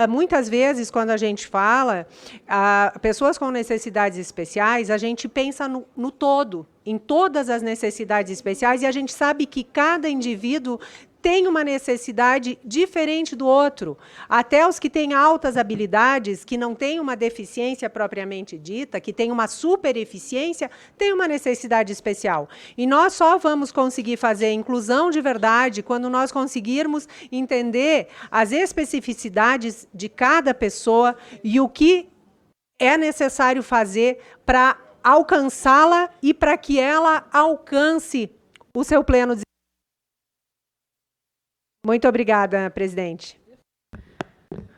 muitas vezes, quando a gente fala, pessoas com necessidades especiais, a gente pensa no todo, em todas as necessidades especiais, e a gente sabe que cada indivíduo tem uma necessidade diferente do outro. Até os que têm altas habilidades, que não têm uma deficiência propriamente dita, que têm uma super eficiência, têm uma necessidade especial. E nós só vamos conseguir fazer inclusão de verdade quando nós conseguirmos entender as especificidades de cada pessoa e o que é necessário fazer para alcançá-la e para que ela alcance o seu pleno desenvolvimento. Muito obrigada, presidente.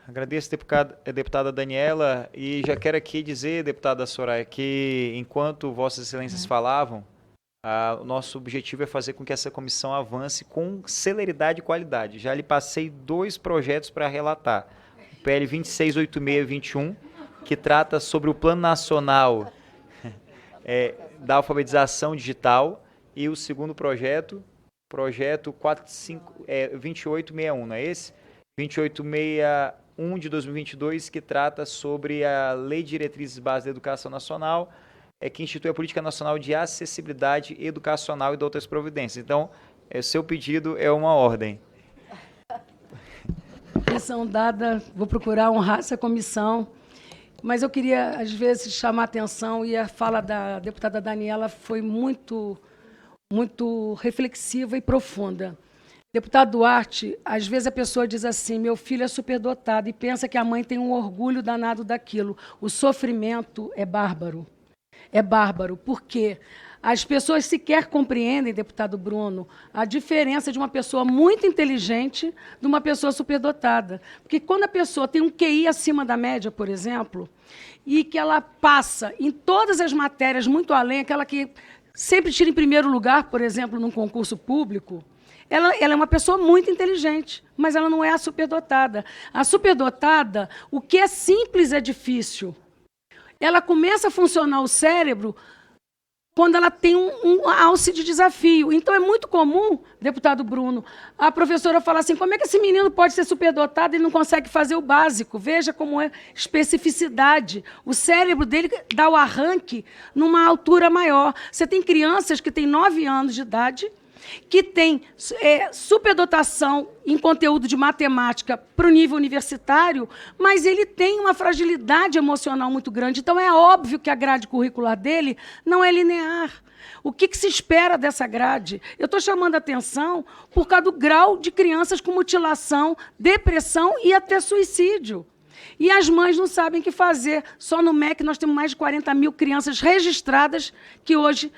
Agradeço, deputada Daniela, e já quero aqui dizer, deputada Soraya, que enquanto Vossas Excelências falavam, o nosso objetivo é fazer com que essa comissão avance com celeridade e qualidade. Já lhe passei 2 projetos para relatar. O PL 268621, que trata sobre o Plano Nacional da Alfabetização Digital, e o segundo projeto 2861, não é esse? 2861 de 2022, que trata sobre a Lei de Diretrizes Básicas da Educação Nacional, que institui a Política Nacional de Acessibilidade Educacional e de outras providências. Então, seu pedido é uma ordem.
Missão dada, vou procurar honrar essa comissão, mas eu queria, às vezes, chamar a atenção, e a fala da deputada Daniela foi muito reflexiva e profunda. Deputado Duarte, às vezes a pessoa diz assim, meu filho é superdotado, e pensa que a mãe tem um orgulho danado daquilo. O sofrimento é bárbaro. É bárbaro, porque as pessoas sequer compreendem, deputado Bruno, a diferença de uma pessoa muito inteligente de uma pessoa superdotada. Porque quando a pessoa tem um QI acima da média, por exemplo, e que ela passa em todas as matérias muito além, aquela que sempre tira em primeiro lugar, por exemplo, num concurso público, ela é uma pessoa muito inteligente, mas ela não é a superdotada. A superdotada, o que é simples é difícil. Ela começa a funcionar o cérebro quando ela tem um alce de desafio. Então, é muito comum, deputado Bruno, a professora falar assim, como é que esse menino pode ser superdotado e não consegue fazer o básico? Veja como é especificidade. O cérebro dele dá o arranque numa altura maior. Você tem crianças que têm 9 anos de idade, que têm superdotação em conteúdo de matemática para o nível universitário, mas ele tem uma fragilidade emocional muito grande. Então, é óbvio que a grade curricular dele não é linear. O que se espera dessa grade? Eu estou chamando a atenção por causa do grau de crianças com mutilação, depressão e até suicídio. E as mães não sabem o que fazer. Só no MEC nós temos mais de 40 mil crianças registradas que hoje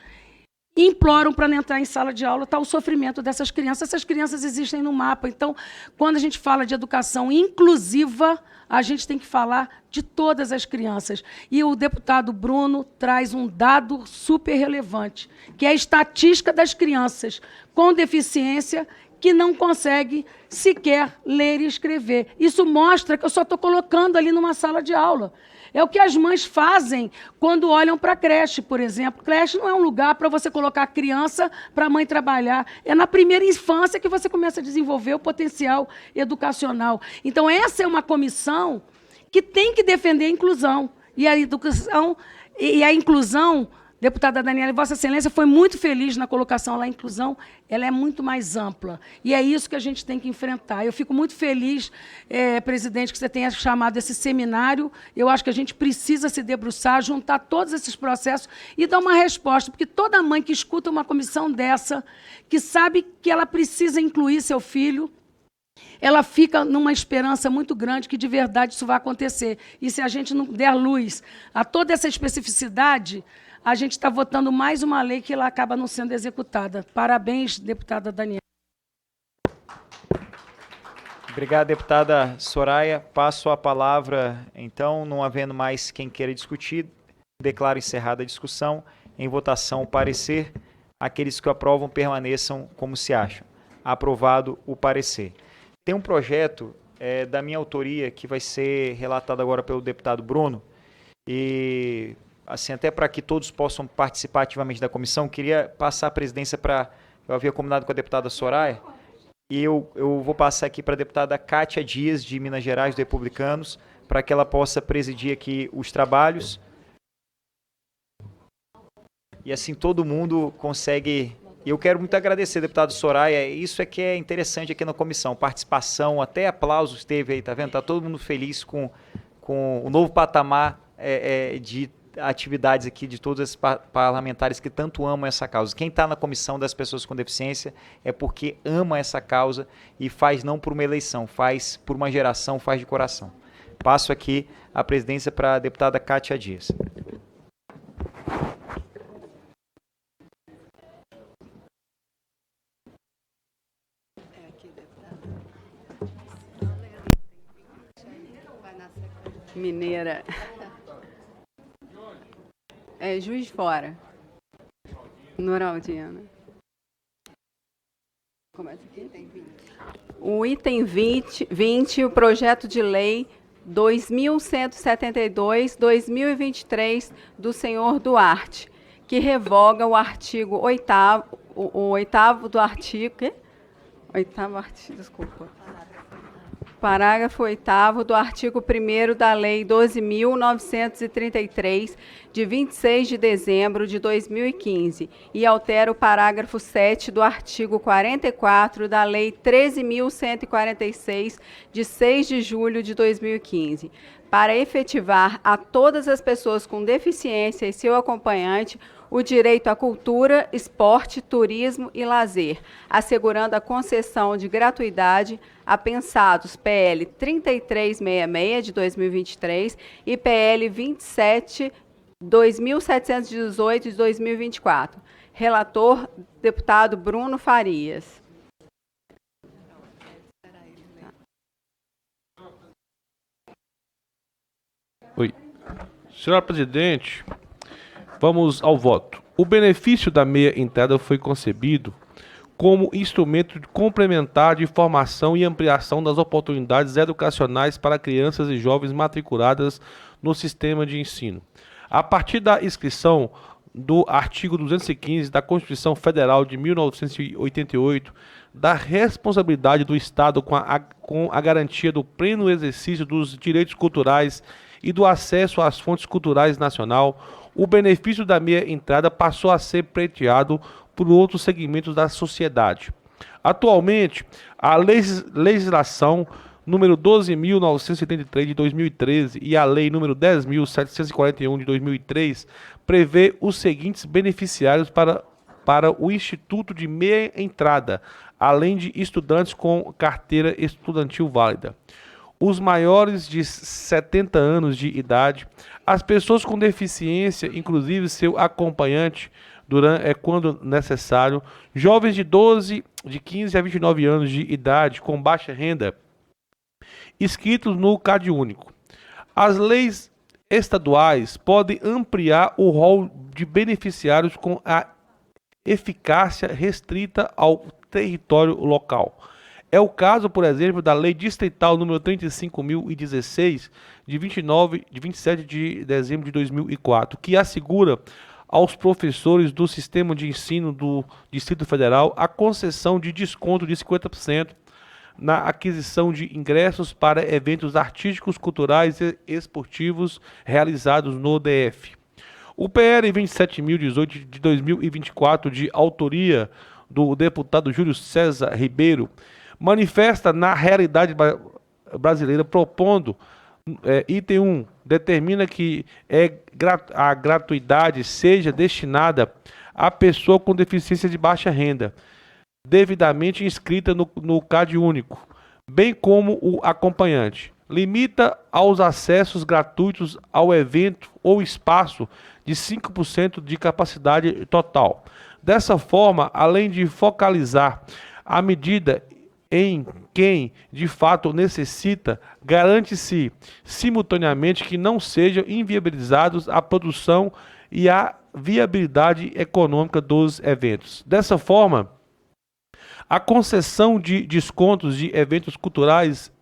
imploram para não entrar em sala de aula. Está o sofrimento dessas crianças. Essas crianças existem no mapa. Então, quando a gente fala de educação inclusiva, a gente tem que falar de todas as crianças. E o deputado Bruno traz um dado super relevante, que é a estatística das crianças com deficiência que não conseguem sequer ler e escrever. Isso mostra que eu só estou colocando ali numa sala de aula. É o que as mães fazem quando olham para a creche, por exemplo. Creche não é um lugar para você colocar a criança para a mãe trabalhar. É na primeira infância que você começa a desenvolver o potencial educacional. Então, essa é uma comissão que tem que defender a inclusão. E a educação e a inclusão, deputada Daniela, Vossa Excelência foi muito feliz na colocação lá, a inclusão, ela é muito mais ampla. E é isso que a gente tem que enfrentar. Eu fico muito feliz, presidente, que você tenha chamado esse seminário. Eu acho que a gente precisa se debruçar, juntar todos esses processos e dar uma resposta, porque toda mãe que escuta uma comissão dessa, que sabe que ela precisa incluir seu filho, ela fica numa esperança muito grande que, de verdade, isso vai acontecer. E se a gente não der luz a toda essa especificidade, a gente está votando mais uma lei que ela acaba não sendo executada. Parabéns, deputada Daniela.
Obrigado, deputada Soraya. Passo a palavra, então, não havendo mais quem queira discutir, declaro encerrada a discussão. Em votação, o parecer. Aqueles que o aprovam permaneçam como se acham. Aprovado o parecer. Tem um projeto da minha autoria que vai ser relatado agora pelo deputado Bruno, e assim, até para que todos possam participar ativamente da comissão, queria passar a presidência para... Eu havia combinado com a deputada Soraya, E eu vou passar aqui para a deputada Kátia Dias, de Minas Gerais, do Republicanos, para que ela possa presidir aqui os trabalhos. E assim todo mundo consegue... E eu quero muito agradecer, deputado Soraya, isso é que é interessante aqui na comissão, participação, até aplausos teve aí, tá vendo? Tá todo mundo feliz com o novo patamar de atividades aqui de todos esses parlamentares que tanto amam essa causa. Quem está na comissão das pessoas com deficiência é porque ama essa causa e faz não por uma eleição, faz por uma geração, faz de coração. Passo aqui a presidência para a deputada Kátia Dias.
Mineira. Juiz de Fora. Noraldina. Começa aqui. O item 20, o projeto de lei 2172/2023 do senhor Duarte, que revoga o artigo 8º, o 8º do artigo... Quê? 8º artigo, desculpa. Parágrafo 8º do artigo 1º da Lei 12.933, de 26 de dezembro de 2015, e altera o parágrafo 7º do artigo 44 da Lei 13.146, de 6 de julho de 2015, para efetivar a todas as pessoas com deficiência e seu acompanhante o direito à cultura, esporte, turismo e lazer, assegurando a concessão de gratuidade a pensados PL 3366 de 2023 e PL 27.2718 de 2024. Relator, deputado Bruno Farias.
Oi. Senhora presidente, vamos ao voto. O benefício da meia entrada foi concebido como instrumento complementar de formação e ampliação das oportunidades educacionais para crianças e jovens matriculadas no sistema de ensino. A partir da inscrição do artigo 215 da Constituição Federal de 1988, da responsabilidade do Estado com a garantia do pleno exercício dos direitos culturais e do acesso às fontes culturais nacional, o benefício da meia entrada passou a ser pleiteado por outros segmentos da sociedade. Atualmente, a legislação número 12.973 de 2013 e a lei número 10.741 de 2003 prevê os seguintes beneficiários para o Instituto de Meia Entrada, além de estudantes com carteira estudantil válida: os maiores de 70 anos de idade, as pessoas com deficiência, inclusive seu acompanhante, quando necessário, jovens de 15 a 29 anos de idade com baixa renda, inscritos no CadÚnico. As leis estaduais podem ampliar o rol de beneficiários com a eficácia restrita ao território local. É o caso, por exemplo, da Lei Distrital número 35.016, de 27 de dezembro de 2004, que assegura aos professores do sistema de ensino do Distrito Federal a concessão de desconto de 50% na aquisição de ingressos para eventos artísticos, culturais e esportivos realizados no DF. O PL 27.018 de 2024, de autoria do deputado Júlio César Ribeiro, manifesta na realidade brasileira, propondo, item 1, determina que a gratuidade seja destinada à pessoa com deficiência de baixa renda, devidamente inscrita no CadÚnico, bem como o acompanhante. Limita aos acessos gratuitos ao evento ou espaço de 5% de capacidade total. Dessa forma, além de focalizar a medida em quem de fato necessita, garante-se simultaneamente que não sejam inviabilizados a produção e a viabilidade econômica dos eventos. Dessa forma, a concessão de descontos de eventos culturais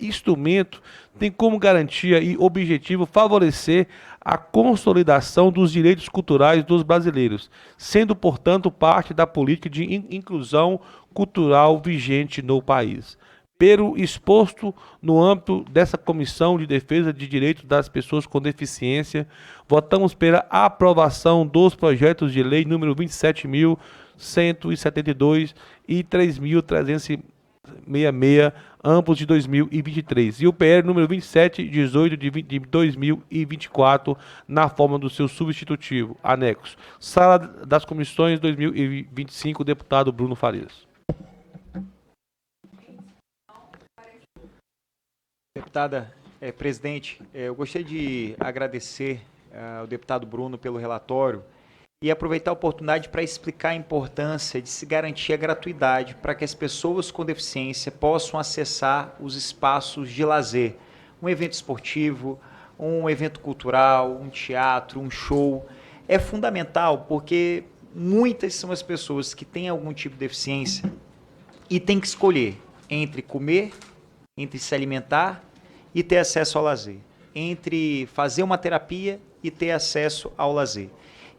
instrumento tem como garantia e objetivo favorecer a consolidação dos direitos culturais dos brasileiros, sendo, portanto, parte da política de inclusão cultural vigente no país. Pelo exposto no âmbito dessa Comissão de Defesa de Direitos das Pessoas com Deficiência, votamos pela aprovação dos projetos de lei número 27.172 e 3.366, ambos de 2023, e o PL número 2718 de 2024, na forma do seu substitutivo, anexo. Sala das Comissões 2025, deputado Bruno Farias.
Deputada, presidente, eu gostaria de agradecer ao deputado Bruno pelo relatório e aproveitar a oportunidade para explicar a importância de se garantir a gratuidade para que as pessoas com deficiência possam acessar os espaços de lazer, um evento esportivo, um evento cultural, um teatro, um show. É fundamental porque muitas são as pessoas que têm algum tipo de deficiência e têm que escolher entre comer, entre se alimentar e ter acesso ao lazer, entre fazer uma terapia e ter acesso ao lazer.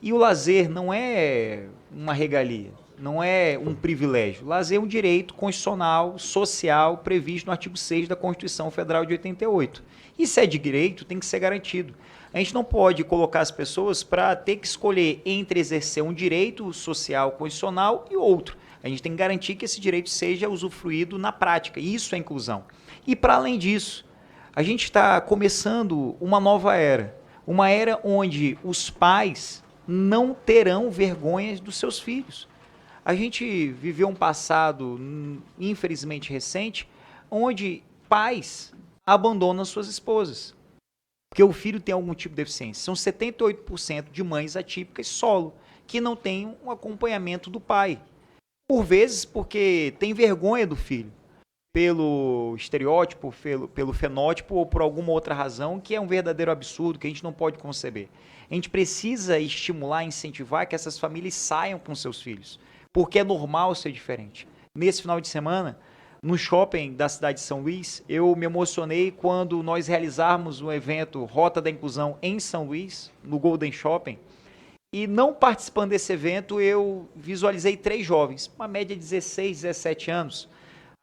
E o lazer não é uma regalia, não é um privilégio. O lazer é um direito constitucional, social, previsto no artigo 6 da Constituição Federal de 88. E se é de direito, tem que ser garantido. A gente não pode colocar as pessoas para ter que escolher entre exercer um direito social constitucional e outro. A gente tem que garantir que esse direito seja usufruído na prática. Isso é inclusão. E, para além disso, a gente está começando uma nova era. Uma era onde os pais não terão vergonha dos seus filhos. A gente viveu um passado, infelizmente recente, onde pais abandonam suas esposas, porque o filho tem algum tipo de deficiência. São 78% de mães atípicas solo, que não têm um acompanhamento do pai. Por vezes porque tem vergonha do filho, pelo estereótipo, pelo fenótipo ou por alguma outra razão, que é um verdadeiro absurdo, que a gente não pode conceber. A gente precisa estimular, incentivar que essas famílias saiam com seus filhos, porque é normal ser diferente. Nesse final de semana, no shopping da cidade de São Luís, eu me emocionei quando nós realizarmos um evento Rota da Inclusão em São Luís, no Golden Shopping, e não participando desse evento, eu visualizei 3 jovens, uma média de 16, 17 anos,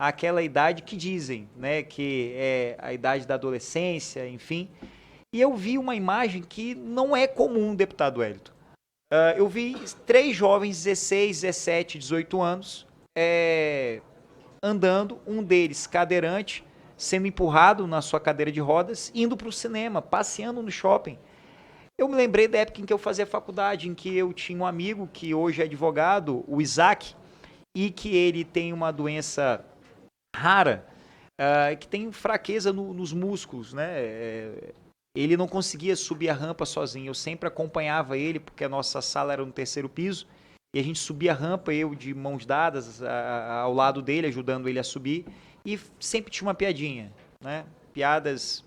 aquela idade que dizem, né, que é a idade da adolescência, enfim. E eu vi uma imagem que não é comum, deputado Wellington. Eu vi 3 jovens, 16, 17, 18 anos, andando, um deles cadeirante, sendo empurrado na sua cadeira de rodas, indo para o cinema, passeando no shopping. Eu me lembrei da época em que eu fazia faculdade, em que eu tinha um amigo que hoje é advogado, o Isaac, e que ele tem uma doença rara, que tem fraqueza nos músculos, né? Ele não conseguia subir a rampa sozinho, eu sempre acompanhava ele, porque a nossa sala era no 3º piso, e a gente subia a rampa, eu de mãos dadas ao lado dele, ajudando ele a subir, e sempre tinha uma piadinha, né? Piadas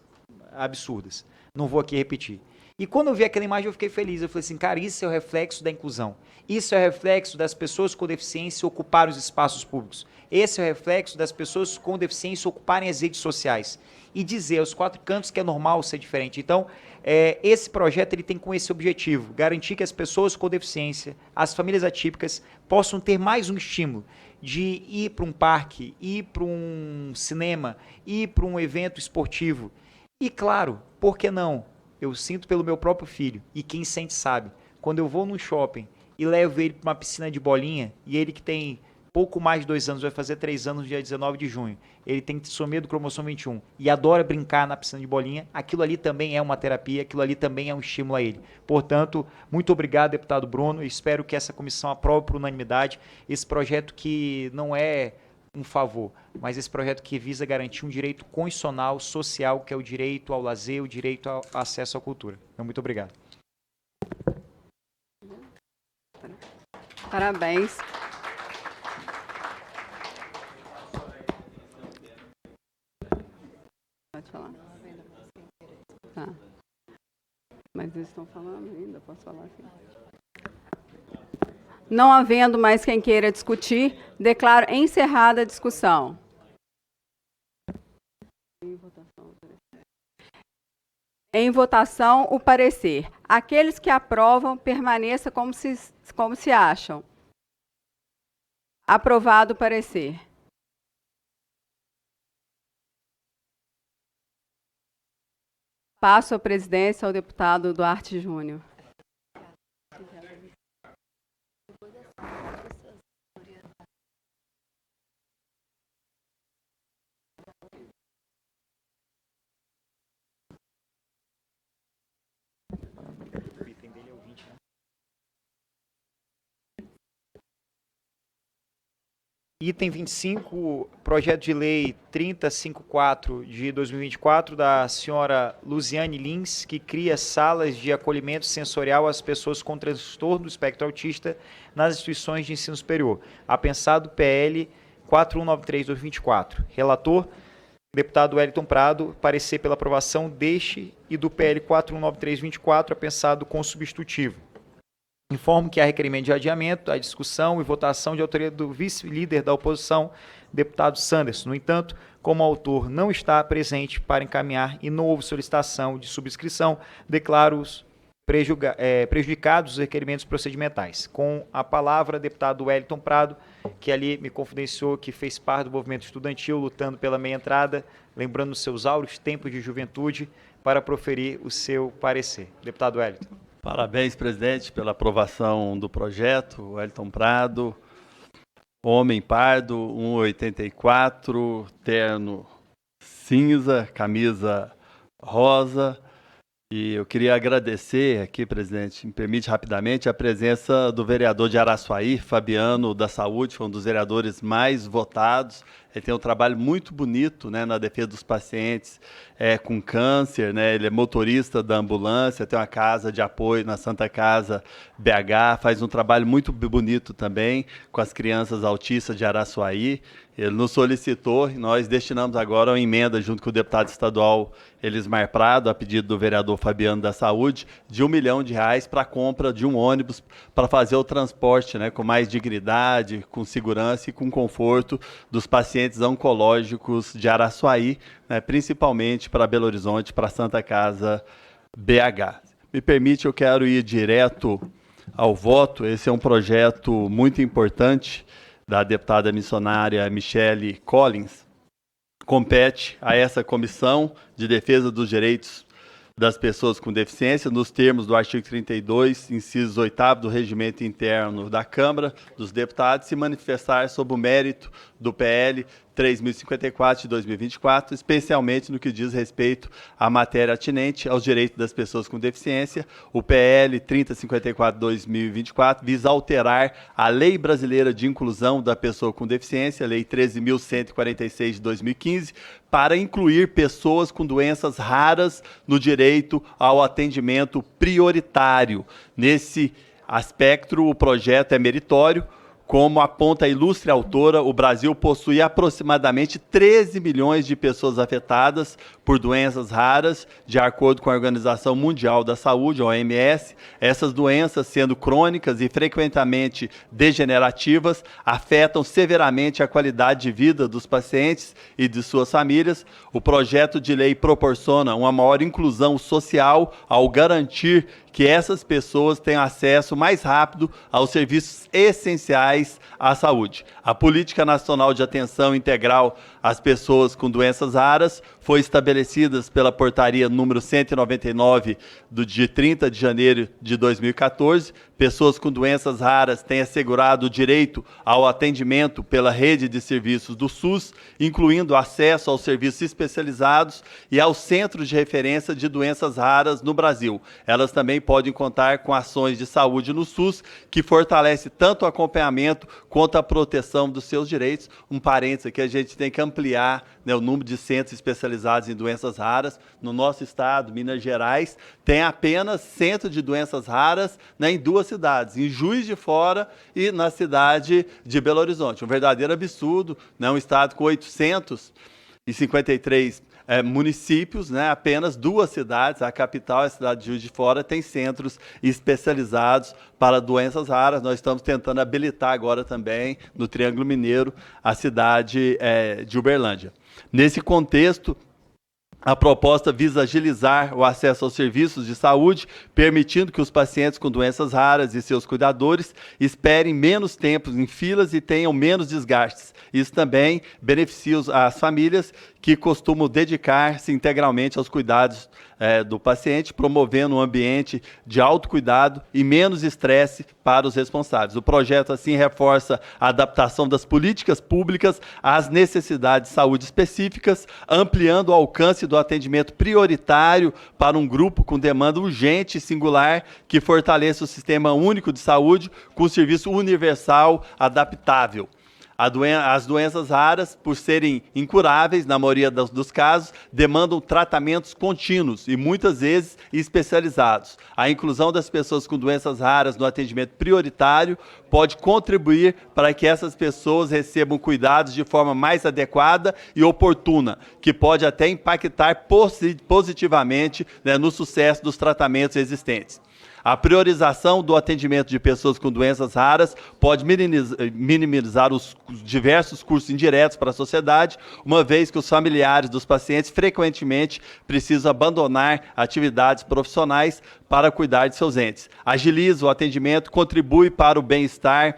absurdas, não vou aqui repetir. E quando eu vi aquela imagem eu fiquei feliz, eu falei assim, cara, isso é o reflexo da inclusão, isso é o reflexo das pessoas com deficiência ocuparem os espaços públicos, esse é o reflexo das pessoas com deficiência ocuparem as redes sociais e dizer aos 4 cantos que é normal ser diferente. Então, esse projeto ele tem com esse objetivo, garantir que as pessoas com deficiência, as famílias atípicas, possam ter mais um estímulo de ir para um parque, ir para um cinema, ir para um evento esportivo. E claro, por que não? Eu sinto pelo meu próprio filho, e quem sente sabe, quando eu vou num shopping e levo ele para uma piscina de bolinha, e ele que tem pouco mais de 2 anos, vai fazer 3 anos no dia 19 de junho, ele tem trissomia do cromossomo 21 e adora brincar na piscina de bolinha, aquilo ali também é uma terapia, aquilo ali também é um estímulo a ele. Portanto, muito obrigado, deputado Bruno, espero que essa comissão aprove por unanimidade esse projeto que não é um favor, mas esse projeto que visa garantir um direito constitucional, social, que é o direito ao lazer, o direito ao acesso à cultura. Então, muito obrigado.
Parabéns. Pode falar? Tá. Mas eles estão falando ainda, posso falar aqui? Não havendo mais quem queira discutir, declaro encerrada a discussão. Em votação, o parecer. Aqueles que aprovam, permaneça como se acham. Aprovado o parecer. Passo a presidência ao deputado Duarte Júnior.
Item 25, projeto de lei 3054 de 2024, da senhora Luziane Lins, que cria salas de acolhimento sensorial às pessoas com transtorno do espectro autista nas instituições de ensino superior. Apensado PL 4193/2024. Relator, deputado Wellington Prado, parecer pela aprovação deste e do PL 4193/24, apensado com substitutivo. Informo que há requerimento de adiamento, a discussão e votação de autoria do vice-líder da oposição, deputado Sanderson. No entanto, como o autor não está presente para encaminhar e não houve solicitação de subscrição, declaro os prejudicados os requerimentos procedimentais. Com a palavra, deputado Wellington Prado, que ali me confidenciou que fez parte do movimento estudantil, lutando pela meia entrada, lembrando os seus áureos tempos de juventude, para proferir o seu parecer. Deputado Wellington.
Parabéns, presidente, pela aprovação do projeto. Wellington Prado, homem pardo, 1,84, terno cinza, camisa rosa. E eu queria agradecer aqui, presidente, me permite rapidamente, a presença do vereador de Araçuaí, Fabiano da Saúde, foi um dos vereadores mais votados. Ele tem um trabalho muito bonito, né, na defesa dos pacientes com câncer, né? Ele é motorista da ambulância, tem uma casa de apoio na Santa Casa BH, faz um trabalho muito bonito também com as crianças autistas de Araçuaí. Ele nos solicitou e nós destinamos agora uma emenda junto com o deputado estadual Elismar Prado, a pedido do vereador Fabiano da Saúde, de R$1 milhão para a compra de um ônibus para fazer o transporte, né, com mais dignidade, com segurança e com conforto dos pacientes oncológicos de Araçuaí, né, principalmente para Belo Horizonte, para Santa Casa BH. Me permite, eu quero ir direto ao voto. Esse é um projeto muito importante da deputada missionária Michele Collins. Compete a essa Comissão de Defesa dos Direitos das Pessoas com Deficiência, nos termos do artigo 32, inciso 8º do Regimento Interno da Câmara dos Deputados, se manifestar sobre o mérito do PL 3054 de 2024, especialmente no que diz respeito à matéria atinente aos direitos das pessoas com deficiência. O PL 3054 de 2024 visa alterar a Lei Brasileira de Inclusão da Pessoa com Deficiência, Lei 13.146 de 2015, para incluir pessoas com doenças raras no direito ao atendimento prioritário. Nesse aspecto, o projeto é meritório. Como aponta a ilustre autora, o Brasil possui aproximadamente 13 milhões de pessoas afetadas por doenças raras, de acordo com a Organização Mundial da Saúde, a OMS. Essas doenças, sendo crônicas e frequentemente degenerativas, afetam severamente a qualidade de vida dos pacientes e de suas famílias. O projeto de lei proporciona uma maior inclusão social ao garantir que essas pessoas tenham acesso mais rápido aos serviços essenciais à saúde. A Política Nacional de Atenção Integral às Pessoas com Doenças Raras foi estabelecida pela Portaria número 199 de 30 de janeiro de 2014. Pessoas com doenças raras têm assegurado o direito ao atendimento pela rede de serviços do SUS, incluindo acesso aos serviços especializados e aos centros de referência de doenças raras no Brasil. Elas também podem contar com ações de saúde no SUS, que fortalece tanto o acompanhamento quanto a proteção dos seus direitos. Um parênteses aqui, a gente tem que ampliar, né, o número de centros especializados em doenças raras. No nosso estado, Minas Gerais, tem apenas centro de doenças raras, né, em 2 cidades, em Juiz de Fora e na cidade de Belo Horizonte. Um verdadeiro absurdo, né, um estado com 853 municípios, né, apenas 2 cidades, a capital e a cidade de Juiz de Fora, tem centros especializados para doenças raras. Nós estamos tentando habilitar agora também, no Triângulo Mineiro, a cidade de Uberlândia. Nesse contexto, A proposta visa agilizar o acesso aos serviços de saúde, permitindo que os pacientes com doenças raras e seus cuidadores esperem menos tempo em filas e tenham menos desgastes. Isso também beneficia as famílias que costumam dedicar-se integralmente aos cuidados do paciente, promovendo um ambiente de autocuidado e menos estresse para os responsáveis. O projeto, assim, reforça a adaptação das políticas públicas às necessidades de saúde específicas, ampliando o alcance do atendimento prioritário para um grupo com demanda urgente e singular, que fortaleça o sistema único de saúde com serviço universal adaptável. As doenças raras, por serem incuráveis, na maioria dos casos, demandam tratamentos contínuos e, muitas vezes, especializados. A inclusão das pessoas com doenças raras no atendimento prioritário pode contribuir para que essas pessoas recebam cuidados de forma mais adequada e oportuna, que pode até impactar positivamente, né, no sucesso dos tratamentos existentes. A priorização do atendimento de pessoas com doenças raras pode minimizar os diversos custos indiretos para a sociedade, uma vez que os familiares dos pacientes frequentemente precisam abandonar atividades profissionais para cuidar de seus entes. Agiliza o atendimento, contribui para o bem-estar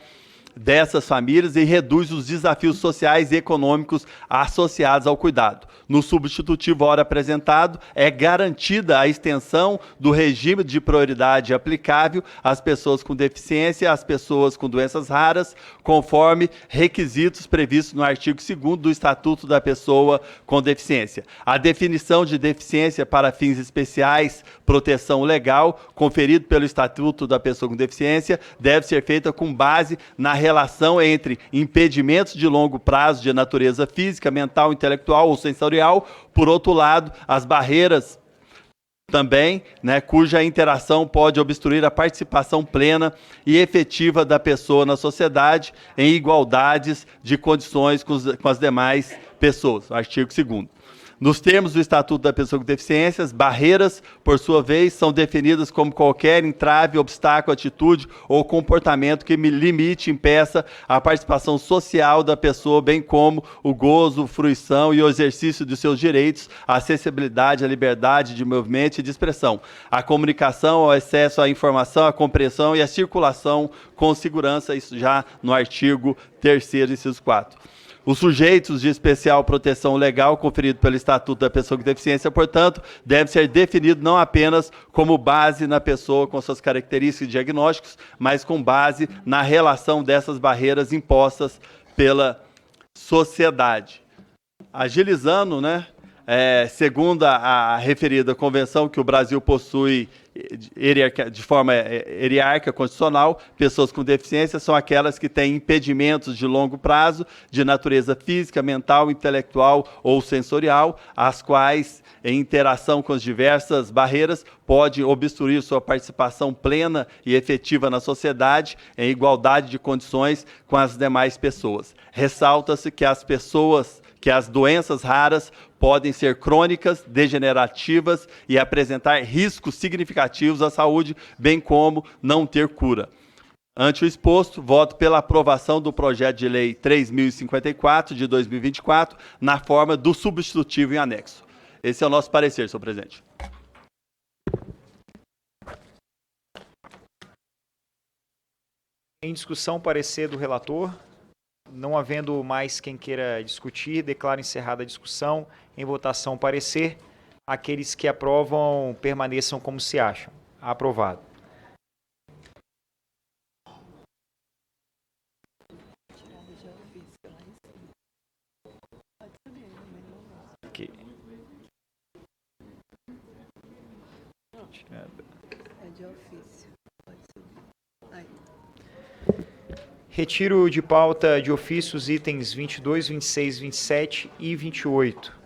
dessas famílias e reduz os desafios sociais e econômicos associados ao cuidado. No substitutivo ora apresentado, é garantida a extensão do regime de prioridade aplicável às pessoas com deficiência e às pessoas com doenças raras, conforme requisitos previstos no artigo 2º do Estatuto da Pessoa com Deficiência. A definição de deficiência para fins especiais, proteção legal, conferido pelo Estatuto da Pessoa com Deficiência, deve ser feita com base na relação entre impedimentos de longo prazo de natureza física, mental, intelectual ou sensorial, por outro lado, as barreiras também, né, cuja interação pode obstruir a participação plena e efetiva da pessoa na sociedade em igualdades de condições com as demais pessoas. Artigo 2º. Nos termos do Estatuto da Pessoa com Deficiências, barreiras, por sua vez, são definidas como qualquer entrave, obstáculo, atitude ou comportamento que limite, impeça a participação social da pessoa, bem como o gozo, fruição e o exercício de seus direitos, a acessibilidade, a liberdade de movimento e de expressão, a comunicação, o acesso à informação, a compreensão e a circulação com segurança, isso já no artigo 3º, inciso 4. Os sujeitos de especial proteção legal conferido pelo Estatuto da Pessoa com Deficiência, portanto, deve ser definido não apenas como base na pessoa com suas características e diagnósticos, mas com base na relação dessas barreiras impostas pela sociedade. Agilizando, né, segundo a referida convenção que o Brasil possui de forma hierárquica constitucional, pessoas com deficiência são aquelas que têm impedimentos de longo prazo, de natureza física, mental, intelectual ou sensorial, as quais, em interação com as diversas barreiras, podem obstruir sua participação plena e efetiva na sociedade, em igualdade de condições com as demais pessoas. Ressalta-se que as doenças raras podem ser crônicas, degenerativas e apresentar riscos significativos à saúde, bem como não ter cura. Ante o exposto, voto pela aprovação do projeto de lei 3.054 de 2024, na forma do substitutivo em anexo. Esse é o nosso parecer, senhor presidente.
Em discussão, parecer do relator. Não havendo mais quem queira discutir, declaro encerrada a discussão. Em votação, parecer. Aqueles que aprovam, permaneçam como se acham. Aprovado. Ok.
É de ofício. Pode subir. Aí.
Retiro de pauta de ofícios itens 22, 26, 27 e 28.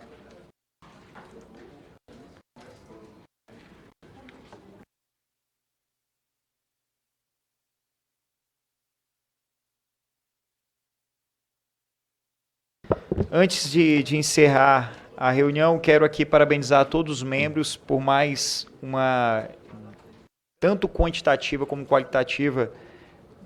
Antes de encerrar a reunião, quero aqui parabenizar todos os membros por mais uma, tanto quantitativa como qualitativa,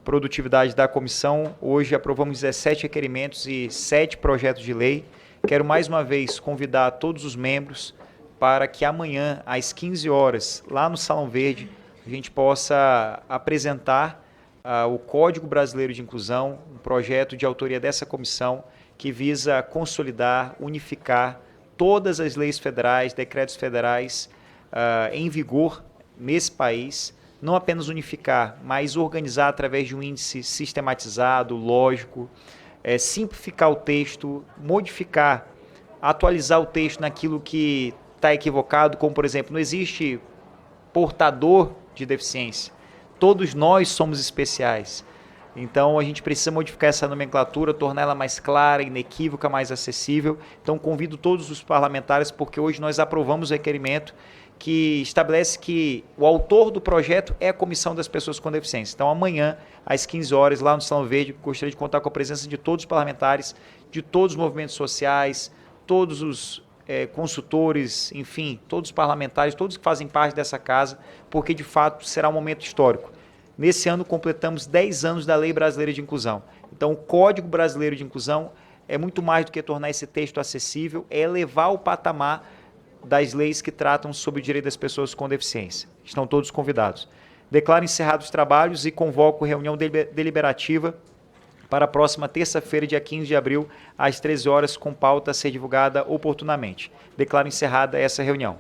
produtividade da comissão. Hoje aprovamos 17 requerimentos e 7 projetos de lei. Quero mais uma vez convidar todos os membros para que amanhã, às 15 horas, lá no Salão Verde, a gente possa apresentar o Código Brasileiro de Inclusão, um projeto de autoria dessa comissão que visa consolidar, unificar todas as leis federais, decretos federais em vigor nesse país, não apenas unificar, mas organizar através de um índice sistematizado, lógico, simplificar o texto, modificar, atualizar o texto naquilo que está equivocado, como, por exemplo, não existe portador de deficiência. Todos nós somos especiais. Então, a gente precisa modificar essa nomenclatura, tornar ela mais clara, inequívoca, mais acessível. Então, convido todos os parlamentares, porque hoje nós aprovamos o requerimento que estabelece que o autor do projeto é a Comissão das Pessoas com Deficiência. Então, amanhã, às 15 horas, lá no Salão Verde, gostaria de contar com a presença de todos os parlamentares, de todos os movimentos sociais, todos os consultores, enfim, todos os parlamentares, todos que fazem parte dessa casa, porque, de fato, será um momento histórico. Nesse ano, completamos 10 anos da Lei Brasileira de Inclusão. Então, o Código Brasileiro de Inclusão é muito mais do que tornar esse texto acessível, é elevar o patamar das leis que tratam sobre o direito das pessoas com deficiência. Estão todos convidados. Declaro encerrados os trabalhos e convoco reunião deliberativa para a próxima terça-feira, dia 15 de abril, às 13 horas, com pauta a ser divulgada oportunamente. Declaro encerrada essa reunião.